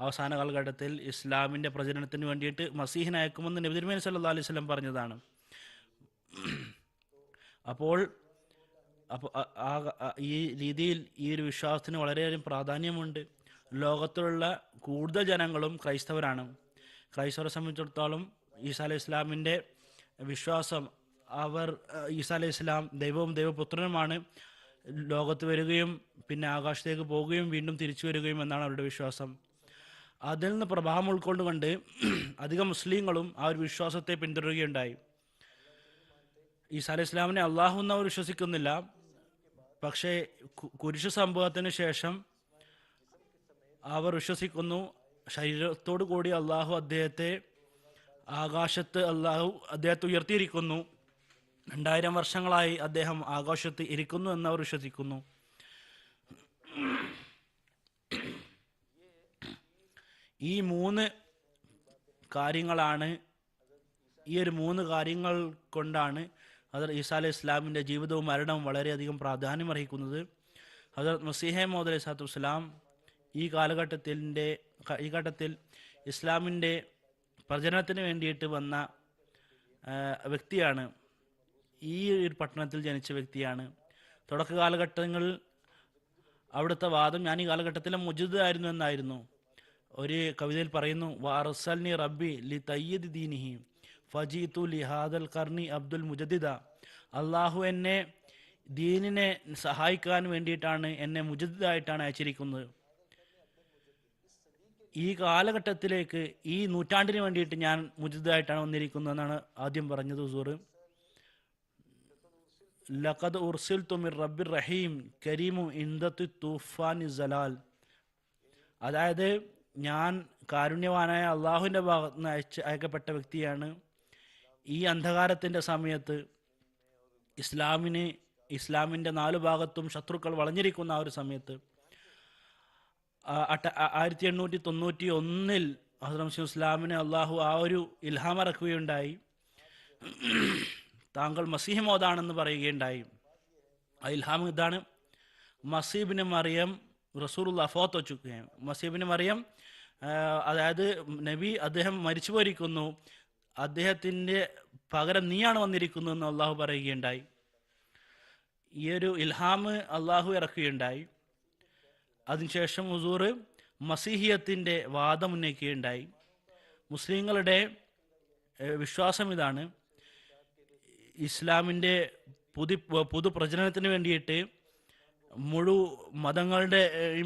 അവസാന കാലഘട്ടത്തിൽ ഇസ്ലാമിൻ്റെ പ്രചരണത്തിന് വേണ്ടിയിട്ട് മസീഹിനെ അയക്കുമെന്ന് നബി തിരുമേനി സല്ലല്ലാഹു അലൈഹി വസല്ലം പറഞ്ഞതാണ്. അപ്പോൾ ഈ രീതിയിൽ ഈ ഒരു വിശ്വാസത്തിന് വളരെയധികം പ്രാധാന്യമുണ്ട്. ലോകത്തിലുള്ള കൂടുതൽ ജനങ്ങളും ക്രൈസ്തവരാണ്. ക്രൈസ്തവരെ സംബന്ധിച്ചിടത്തോളം ഈസാ അലൈഹി ഇസ്ലാമിൻ്റെ വിശ്വാസം അവർ ഈസാ അലൈഹി ഇസ്ലാം ദൈവവും ദൈവപുത്രനുമാണ്, ലോകത്ത് വരികയും പിന്നെ ആകാശത്തേക്ക് പോവുകയും വീണ്ടും തിരിച്ചു വരികയും എന്നാണ് അവരുടെ വിശ്വാസം. അതിൽ നിന്ന് പ്രഭാവം ഉൾക്കൊണ്ടുകൊണ്ട് അധികം മുസ്ലിങ്ങളും ആ ഒരു വിശ്വാസത്തെ പിന്തുടരുകയുണ്ടായി. ഈസാ അലൈഹി ഇസ്ലാമിനെ അള്ളാഹു എന്ന് അവർ വിശ്വസിക്കുന്നില്ല. പക്ഷേ കുരിശ് സംഭവത്തിന് ശേഷം അവർ വിശ്വസിക്കുന്നു ശരീരത്തോടു കൂടി അള്ളാഹു അദ്ദേഹത്തെ ആകാശത്ത് അദ്ദേഹത്തെ ഉയർത്തിയിരിക്കുന്നു. 2000 വർഷങ്ങളായി അദ്ദേഹം ആകാശത്ത് ഇരിക്കുന്നു എന്നവർ വിശ്വസിക്കുന്നു. ഈ മൂന്ന് കാര്യങ്ങൾ കൊണ്ടാണ് ഹദരത്ത് ഈസാ അലൈഹി ഇസ്ലാമിൻ്റെ ജീവിതവും മരണവും വളരെയധികം പ്രാധാന്യം അർഹിക്കുന്നത്. ഹദരത്ത് മസീഹ് മൗഊദ് അലൈഹി സ്വലാത്തു വസ്സലാം ഈ ഘട്ടത്തിൽ ഇസ്ലാമിൻ്റെ പ്രചരണത്തിന് വേണ്ടിയിട്ട് വന്ന വ്യക്തിയാണ്. ഈ ഒരു പട്ടണത്തിൽ ജനിച്ച വ്യക്തിയാണ്. തുടക്ക കാലഘട്ടങ്ങളിൽ അവിടുത്തെ വാദം ഞാൻ ഈ കാലഘട്ടത്തിലെ മുജിദ് ആയിരുന്നു എന്നായിരുന്നു. ഒരു കവിതയിൽ പറയുന്നു, വാറസൽനി റബ്ബി ലി തയ്യിദ് ദീനിഹി ഫജീതു ലി ഹാദൽ ഖർനി അബ്ദുൽ മുജദ്ദിദ. അള്ളാഹു എന്നെ ദീനിനെ സഹായിക്കാൻ വേണ്ടിയിട്ടാണ്, എന്നെ മുജദ്ദിദായിട്ടാണ് അയച്ചിരിക്കുന്നത്. ഈ കാലഘട്ടത്തിലേക്ക്, ഈ നൂറ്റാണ്ടിന് വേണ്ടിയിട്ട് ഞാൻ മുജദ്ദിദായിട്ടാണ് വന്നിരിക്കുന്നതെന്നാണ് ആദ്യം പറഞ്ഞത് ഹുസൂർ. ലഖദ് ഉർസിൽതു മിർ റബ്ബിർ റഹീം കരീമു ഇൻദത്തു തൂഫാനി സലാൽ. അതായത് ഞാൻ കാരുണ്യവാനായ അള്ളാഹുവിൻ്റെ ഭാഗത്ത് നിന്ന് അയക്കപ്പെട്ട വ്യക്തിയാണ്. ഈ അന്ധകാരത്തിൻ്റെ സമയത്ത് ഇസ്ലാമിൻ്റെ 4 ഭാഗത്തും ശത്രുക്കൾ വളഞ്ഞിരിക്കുന്ന ആ ഒരു സമയത്ത് 1891 ഹസ്രത്ത് മസീഹ് ഇസ്ലാമിന് അള്ളാഹു ആ ഒരു ഇൽഹാം ഇറക്കുകയുണ്ടായി. താങ്കൾ മസീഹ് മൗഊദാണെന്ന് പറയുകയുണ്ടായി. ആ ഇൽഹാം ഇതാണ്: മസീബിന് മറിയം റസൂലുള്ളാഹ് ഫൗത്ത് ഹോ ചുക്കെ ഹൈ. മസീബിന് മറിയം, അതായത് നബി, അദ്ദേഹം മരിച്ചു പോയിരിക്കുന്നു, അദ്ദേഹത്തിൻ്റെ പകരം നീയാണ് വന്നിരിക്കുന്നു എന്ന് അള്ളാഹു പറയുകയുണ്ടായി. ഈ ഒരു ഇൽഹാം അള്ളാഹു ഇറക്കുകയുണ്ടായി. അതിനുശേഷം ഹുസൂർ മസീഹിയത്തിൻ്റെ വാദം ഉന്നയിക്കുകയുണ്ടായി. മുസ്ലിങ്ങളുടെ വിശ്വാസം ഇതാണ്: ഇസ്ലാമിൻ്റെ പുതു പ്രചരണത്തിന് വേണ്ടിയിട്ട് മുഴു മതങ്ങളുടെ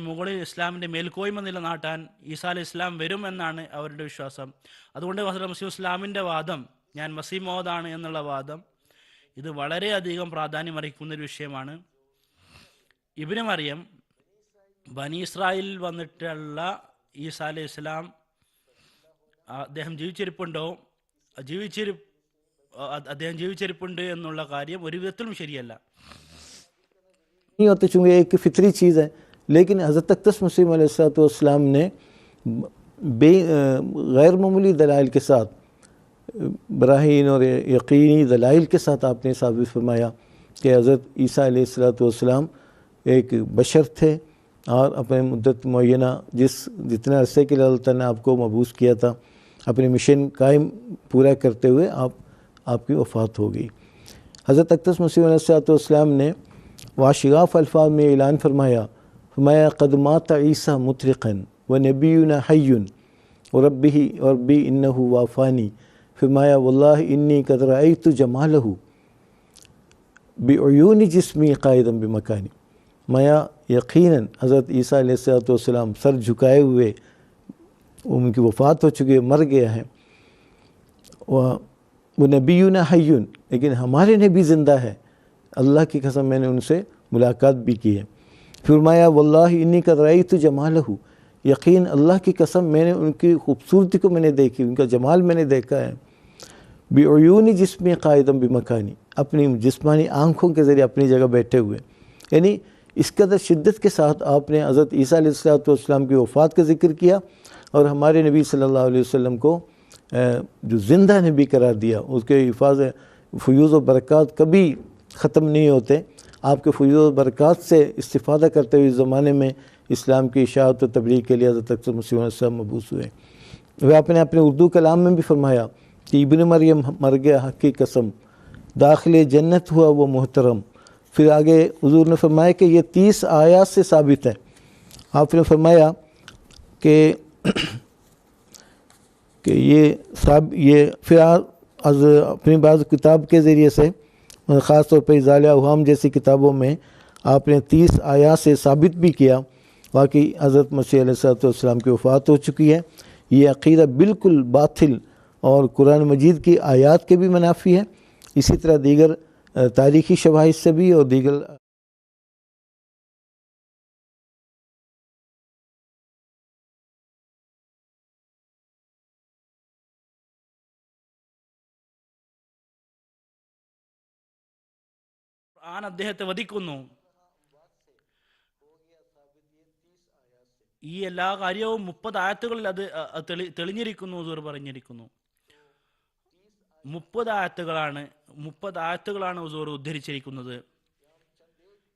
മുകളിൽ ഇസ്ലാമിൻ്റെ മേൽക്കോയ്മ നിലനാട്ടാൻ ഈസാ അലൈഹി ഇസ്ലാം വരും എന്നാണ് അവരുടെ വിശ്വാസം. അതുകൊണ്ട് ഹസ്രത്ത് മസീഹ് ഇസ്ലാമിൻ്റെ വാദം, ഞാൻ മസീഹ് മൗഊദാണ് എന്നുള്ള വാദം, ഇത് വളരെയധികം പ്രാധാന്യം അർഹിക്കുന്നൊരു വിഷയമാണ്. ഇബ്നു മറിയം, ബനി ഇസ്രായേലിൽ വന്നിട്ടുള്ള ഈസാ അലൈഹി ഇസ്ലാം അദ്ദേഹം ജീവിച്ചിരിപ്പുണ്ട് എന്നുള്ള കാര്യം ഒരു വിധത്തിലും ശരിയല്ല. नहीं होते, चूँकि एक फितरी चीज़ है. लेकिन हज़रत अक़दस मसीह अलैहिस्सलाम ने गैर मामूली दलाइल के साथ, बराहीन और यकीनी दलाइल के साथ आपने साबित फरमाया कि हज़रत ईसा अलैहिस्सलाम एक बशर थे और अपने मुद्दत मुअय्यना जितने अरसे के लिए अल्लाह ताला ने आपको मबूस किया था, अपने मिशन कायम पूरा करते हुए आपकी वफ़ात हो गई. हज़रत अक़दस मसीह अलैहिस्सलाम ने वाशिगाफ अल्फाज में ऐलान फरमाया क़दमात ईसा मुतरिक़न व नबीयुना हय्युन व रब्बी इन्नहु वाफ़ानी. फरमाया वल्लाहि इन्नी क़द रअयतु जमालहु बिउयूनि जिस्मी क़ाइदन बिमकानी. माया यकीनन हज़रत ईसा अलैहिस्सलाम सर झुकाए हुए, उनकी वफ़ात हो चुकी है, मर गया है. वो नबीयुना हय्युन, लेकिन हमारे नबी ज़िंदा है. अल्लाह की कसम मैंने उनसे मुलाकात भी की है. फरमाया वल्लाहि इन्नी क़द रअयतु जमालहु, यकीन अल्लाह की कसम मैंने उनकी खूबसूरती को मैंने देखी, उनका जमाल मैंने देखा है। बेअयूनी जिस्मी कायदम बिमकानी, अपनी जिस्मानी आँखों के ज़रिए अपनी जगह बैठे हुए। यानी इस कदर शिद्दत के साथ आपने हज़रत ईसा अलैहिस्सलाम की वफ़ात का ज़िक्र किया और हमारे नबी सल्लल्लाहु अलैहि वसल्लम को जो ज़िंदा नबी करार दिया। उसके फ़यूज़ व बरक़ात कभी ख़त्म नहीं होते। आपके फ़यूज़ व बरक़ात से इस्तिफ़ादा करते हुए इस ज़माने में इस्लाम की इशाअत व तबलीग के लिए हज़रत अक़सा मसीह अलैहिस्सलाम मबूस हुए। वह आपने अपने उर्दू कलाम में भी फरमाया कि इब्न मरियम मर गया हक़ की कसम, दाखिल जन्नत हुआ वो मोहतरम। फिर आगे हुज़ूर ने फरमाया कि ये 30 आयात से साबित है। आपने फरमाया कि ये फिर अपनी बाज़ किताब के ज़रिए से ख़ास तौर पर इज़ाले अवहाम जैसी किताबों में आपने 30 आयात से साबित भी किया वाकई हज़रत मसीह अलैहिस्सलाम की वफ़ात हो चुकी है। ये अक़ीदा बिल्कुल बातिल और कुरान मजीद की आयात के भी मुनाफी है। इसी तरह दीगर तारीख़ी शवाहिद से भी और दीगर ഖുർആൻ അദ്ദേഹത്തെ വധിക്കുന്നു. ഈ എല്ലാ കാര്യവും 30 ആയത്തുകളിൽ അത് തെളിഞ്ഞിരിക്കുന്നു ഹുസൂർ പറഞ്ഞിരിക്കുന്നു. 30 ആയത്തുകളാണ് ഹുസൂർ ഉദ്ധരിച്ചിരിക്കുന്നത്.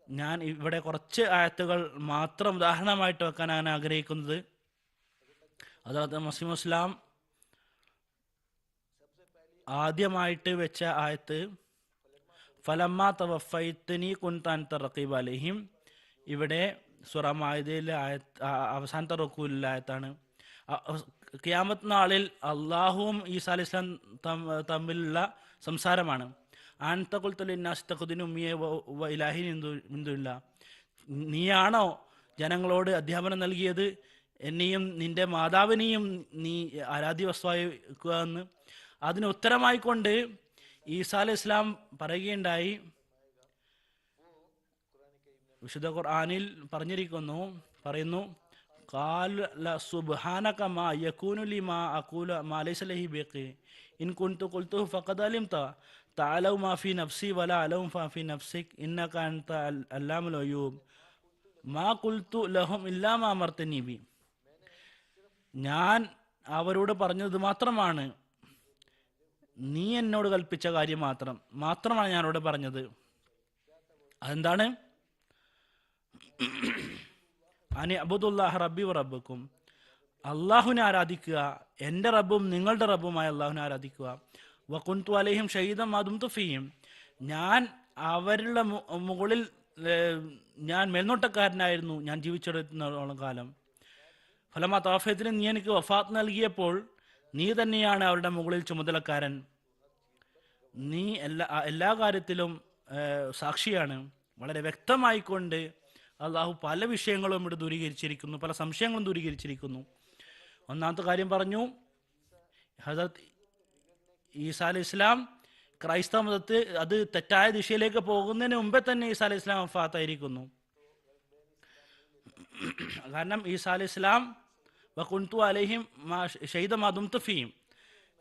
ഞാൻ ഇവിടെ കുറച്ച് ആയത്തുകൾ മാത്രം ഉദാഹരണമായിട്ട് വെക്കാനാണ് ആഗ്രഹിക്കുന്നത്. ഹദറത്ത് മസീഹ് ഇസ്ലാം ആദ്യമായിട്ട് വെച്ച ആയത്ത് ഫലമ്മ തവഫൈതനി കുൻത അൻത റഖീബ അലൈഹിം. ഇവിടെ സൂറ മാഇദയിലെ അവസാനത്തെ റക്കൂലിലെ ആയത്താണ്. ഖിയാമത്ത് നാളിൽ അള്ളാഹുവും ഈസാ അലൈഹി ഇസ്ലാം തമ്മിലുള്ള സംസാരമാണ്. അൻത ഖുൽത ലിന്നാസി തഖുദിനു ഉമ്മിയ വ ഇലാഹി മിൻ ദുനില്ലാഹ്. നീയാണോ ജനങ്ങളോട് അധ്യാപനം നൽകിയത്, എന്നെയും നിന്റെ മാതാവിനെയും നീ ആരാധ്യ വസ്തുവായി വെക്കുക എന്ന്. അതിന് ഉത്തരമായിക്കൊണ്ട് ഈസാ അലൈഹി ഇസ്ലാം പറയുകയുണ്ടായി, വിശുദ്ധ ഖുർആനിൽ പറയുന്നു ഖാല സുബ്ഹാനക മാ യകൂനു ലി മാ അഖൂല മാ ലൈസ ലഹി ബിഖി ഇൻ കുൻതു ഖുൽതുഹു ഫഖദ് അലിംത തഅലൗ മാ ഫീ നഫ്സി വലാ അലൗ മാ ഫീ നഫ്സിക് ഇന്നക അൻത അല്ലാമുൽ ഗുയൂബ് മാ ഖുൽതു ലഹും ഇല്ലാ മാ അമർതനി ബി. ഞാൻ അവരോട് പറഞ്ഞത് മാത്രമാണ്, നീ എന്നോട് കൽപ്പിച്ച കാര്യം മാത്രമാണ് ഞാൻ അവരോട് പറഞ്ഞത്. അതെന്താണ്? അനി അബ്ദുല്ലാഹ റബ്ബി വ റബ്ബക്കും, അള്ളാഹുവിനെ ആരാധിക്കുക, എൻ്റെ റബ്ബും നിങ്ങളുടെ റബ്ബുമായ അള്ളാഹുവിനെ ആരാധിക്കുക. വകുൻതു അലൈഹിം ഷഹീദൻ മാ ദുംതു ഫീഹിം, ഞാൻ അവരുടെ മുകളിൽ ഞാൻ മേൽനോട്ടക്കാരനായിരുന്നു ഞാൻ ജീവിച്ചിടത്തോളം കാലം. ഫലമാ തവഫൈതനി, നീ എനിക്ക് വഫാത്ത് നൽകിയപ്പോൾ നീ തന്നെയാണ് അവരുടെ മുകളിൽ ചുമതലക്കാരൻ. നീ എല്ലാ കാര്യത്തിലും സാക്ഷിയാണ്. വളരെ വ്യക്തമായിക്കൊണ്ട് അള്ളാഹു പല വിഷയങ്ങളും ഇവിടെ ദൂരീകരിച്ചിരിക്കുന്നു, പല സംശയങ്ങളും ദൂരീകരിച്ചിരിക്കുന്നു. ഒന്നാമത്തെ കാര്യം പറഞ്ഞു, ഹദരത്ത് ഈസാ അലൈഹി ഇസ്ലാം ക്രൈസ്തവ മതത്തിൽ അത് തെറ്റായ ദിശയിലേക്ക് പോകുന്നതിന് മുമ്പേ തന്നെ ഈസാ അലൈഹി ഇസ്ലാം വഫാത്തായിരിക്കുന്നു. കാരണം ഈസാ അലൈഹി ഇസ്ലാം വകുൻതു അലൈഹിം ഷഹീദ മാ ദുംതു ഫീഹിം,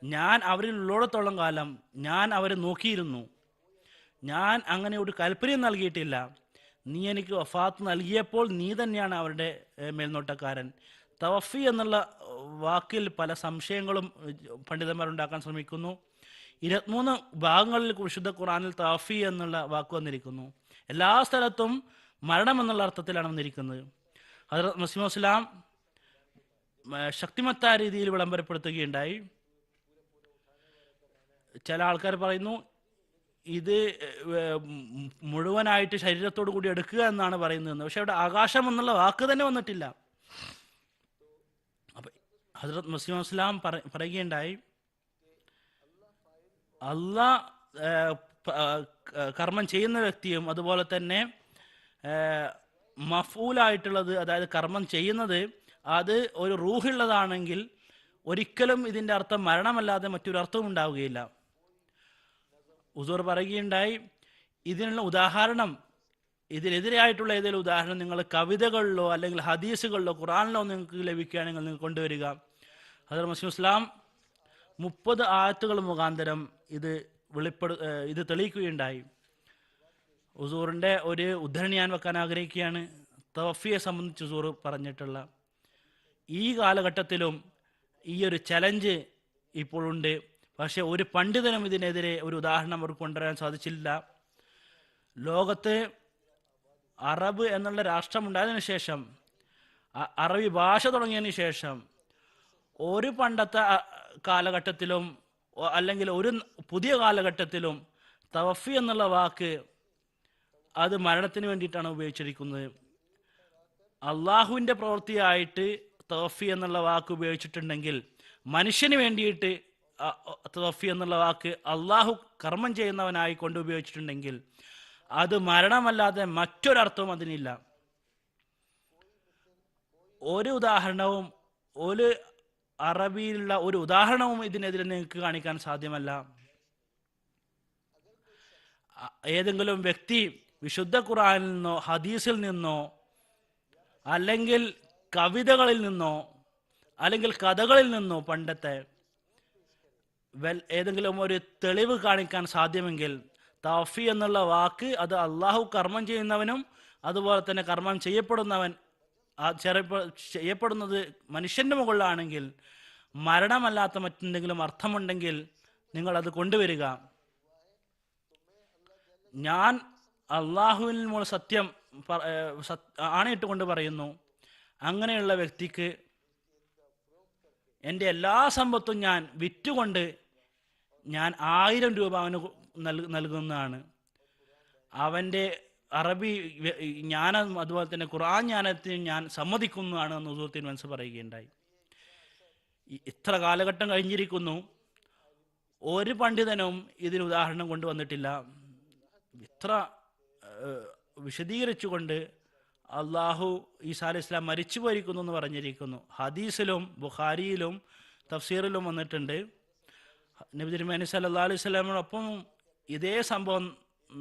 ഞാൻ അവരിൽ ഉള്ളിടത്തോളം കാലം ഞാൻ അവരെ നോക്കിയിരുന്നു, ഞാൻ അങ്ങനെ ഒരു കൽപ്പനയും നൽകിയിട്ടില്ല. നീ എനിക്ക് വഫാത്ത് നൽകിയപ്പോൾ നീ തന്നെയാണ് അവരുടെ മേൽനോട്ടക്കാരൻ. തവഫി എന്നുള്ള വാക്കിൽ പല സംശയങ്ങളും പണ്ഡിതന്മാരുണ്ടാക്കാൻ ശ്രമിക്കുന്നു. 23 ഭാഗങ്ങളിൽ വിശുദ്ധ ഖുർആനിൽ തവഫി എന്നുള്ള വാക്ക് വന്നിരിക്കുന്നു. എല്ലാ സ്ഥലത്തും മരണം എന്നുള്ള അർത്ഥത്തിലാണ് വന്നിരിക്കുന്നത്. ഹദരത്ത് മസീഹ് ഇസ്ലാം ശക്തിമത്തായ രീതിയിൽ വിളംബരപ്പെടുത്തുകയുണ്ടായി. ചില ആൾക്കാർ പറയുന്നു ഇത് മുഴുവനായിട്ട് ശരീരത്തോടു കൂടി എടുക്കുക എന്നാണ് പറയുന്നത്. പക്ഷെ അവിടെ ആകാശം എന്നുള്ള വാക്ക് തന്നെ വന്നിട്ടില്ല. അപ്പൊ ഹദരത്ത് മസീഹ് ഇസ്ലാം പറയുകയുണ്ടായി, അള്ളാഹ് കർമ്മം ചെയ്യുന്ന വ്യക്തിയും അതുപോലെ തന്നെ മഫൂലായിട്ടുള്ളത്, അതായത് കർമ്മം ചെയ്യുന്നത് അത് ഒരു റൂഹുള്ളതാണെങ്കിൽ ഒരിക്കലും ഇതിൻ്റെ അർത്ഥം മരണമല്ലാതെ മറ്റൊരു അർത്ഥവും ഉണ്ടാവുകയില്ല. ഹുസൂർ പറയുകയുണ്ടായി, ഇതിനുള്ള ഉദാഹരണം ഇതിനെതിരായിട്ടുള്ള ഏതെങ്കിലും ഉദാഹരണം നിങ്ങൾ കവിതകളിലോ അല്ലെങ്കിൽ ഹദീസുകളിലോ ഖുറാനിലോ നിങ്ങൾക്ക് ലഭിക്കുകയാണെങ്കിൽ നിങ്ങൾ കൊണ്ടുവരിക. ഹദരത്ത് മസീഹ് ഇസ്ലാം 30 ആയത്തുകൾ മുഖാന്തരം ഇത് തെളിയിക്കുകയുണ്ടായി. ഹുസൂറിൻ്റെ ഒരു ഉദ്ധരണി ഞാൻ വെക്കാൻ ആഗ്രഹിക്കുകയാണ്. തവഫിയെ സംബന്ധിച്ച് ഹുസൂർ പറഞ്ഞിട്ടുള്ള ഈ കാലഘട്ടത്തിലും ഈ ഒരു ചലഞ്ച് ഇപ്പോഴുണ്ട്. പക്ഷേ ഒരു പണ്ഡിതനും ഇതിനെതിരെ ഒരു ഉദാഹരണം അവർക്ക് കൊണ്ടുവരാൻ സാധിച്ചില്ല. ലോകത്ത് അറബ് എന്നുള്ള രാഷ്ട്രമുണ്ടായതിനു ശേഷം, അറബി ഭാഷ തുടങ്ങിയതിന് ശേഷം ഒരു പണ്ടത്തെ കാലഘട്ടത്തിലും അല്ലെങ്കിൽ ഒരു പുതിയ കാലഘട്ടത്തിലും തവഫി എന്നുള്ള വാക്ക് അത് മരണത്തിന് വേണ്ടിയിട്ടാണ് ഉപയോഗിച്ചിരിക്കുന്നത്. അള്ളാഹുവിൻ്റെ പ്രവൃത്തിയായിട്ട് തവഫി എന്നുള്ള വാക്ക് ഉപയോഗിച്ചിട്ടുണ്ടെങ്കിൽ, മനുഷ്യന് വേണ്ടിയിട്ട് തവഫി എന്നുള്ള വാക്ക് അള്ളാഹു കർമ്മം ചെയ്യുന്നവനായി കൊണ്ട് ഉപയോഗിച്ചിട്ടുണ്ടെങ്കിൽ അത് മരണമല്ലാതെ മറ്റൊരർത്ഥവും അതിനില്ല. ഒരു ഉദാഹരണവും ഒരു അറബിയിലുള്ള ഒരു ഉദാഹരണവും ഇതിനെതിരെ നിങ്ങൾക്ക് കാണിക്കാൻ സാധ്യമല്ല. ഏതെങ്കിലും വ്യക്തി വിശുദ്ധ ഖുർആനിൽ നിന്നോ ഹദീസിൽ നിന്നോ അല്ലെങ്കിൽ കവിതകളിൽ നിന്നോ അല്ലെങ്കിൽ കഥകളിൽ നിന്നോ പണ്ടത്തെ ഏതെങ്കിലും ഒരു തെളിവ് കാണിക്കാൻ സാധ്യമെങ്കിൽ തവഫി എന്നുള്ള വാക്ക് അത് അള്ളാഹു കർമ്മം ചെയ്യുന്നവനും അതുപോലെ തന്നെ കർമ്മം ചെയ്യപ്പെടുന്നത് മനുഷ്യൻ്റെ മുകളിലാണെങ്കിൽ മരണമല്ലാത്ത മറ്റെന്തെങ്കിലും അർത്ഥമുണ്ടെങ്കിൽ നിങ്ങളത് കൊണ്ടുവരിക. ഞാൻ അള്ളാഹുവിൽ മുകളിൽ സത്യം ആണയിട്ടുകൊണ്ട് പറയുന്നു, അങ്ങനെയുള്ള വ്യക്തിക്ക് എൻ്റെ എല്ലാ സമ്പത്തും ഞാൻ വിറ്റുകൊണ്ട് ഞാൻ 1000 രൂപ അവന് നൽകുന്നതാണ്. അവൻ്റെ അറബി ജ്ഞാനം അതുപോലെ തന്നെ ഖുർആൻ ജ്ഞാനത്തിന് ഞാൻ സമ്മതിക്കുന്നതാണ് എന്ന് ഹുസൂർ മനസ്സ് പറയുകയുണ്ടായി. ഇത്ര കാലഘട്ടം കഴിഞ്ഞിരിക്കുന്നു, ഒരു പണ്ഡിതനും ഇതിന് ഉദാഹരണം കൊണ്ടുവന്നിട്ടില്ല. ഇത്ര വിശദീകരിച്ചുകൊണ്ട് അള്ളാഹു ഈസാ അലൈഹി ഇസ്ലാം മരിച്ചു പോയിരിക്കുന്നു എന്ന് പറഞ്ഞിരിക്കുന്നു. ഹദീസിലും ബുഖാരിയിലും തഫ്സീറിലും വന്നിട്ടുണ്ട്. നബി തിരുമേനി സല്ലല്ലാഹു അലൈഹി വസല്ലമയോടൊപ്പം ഇതേ സംഭവം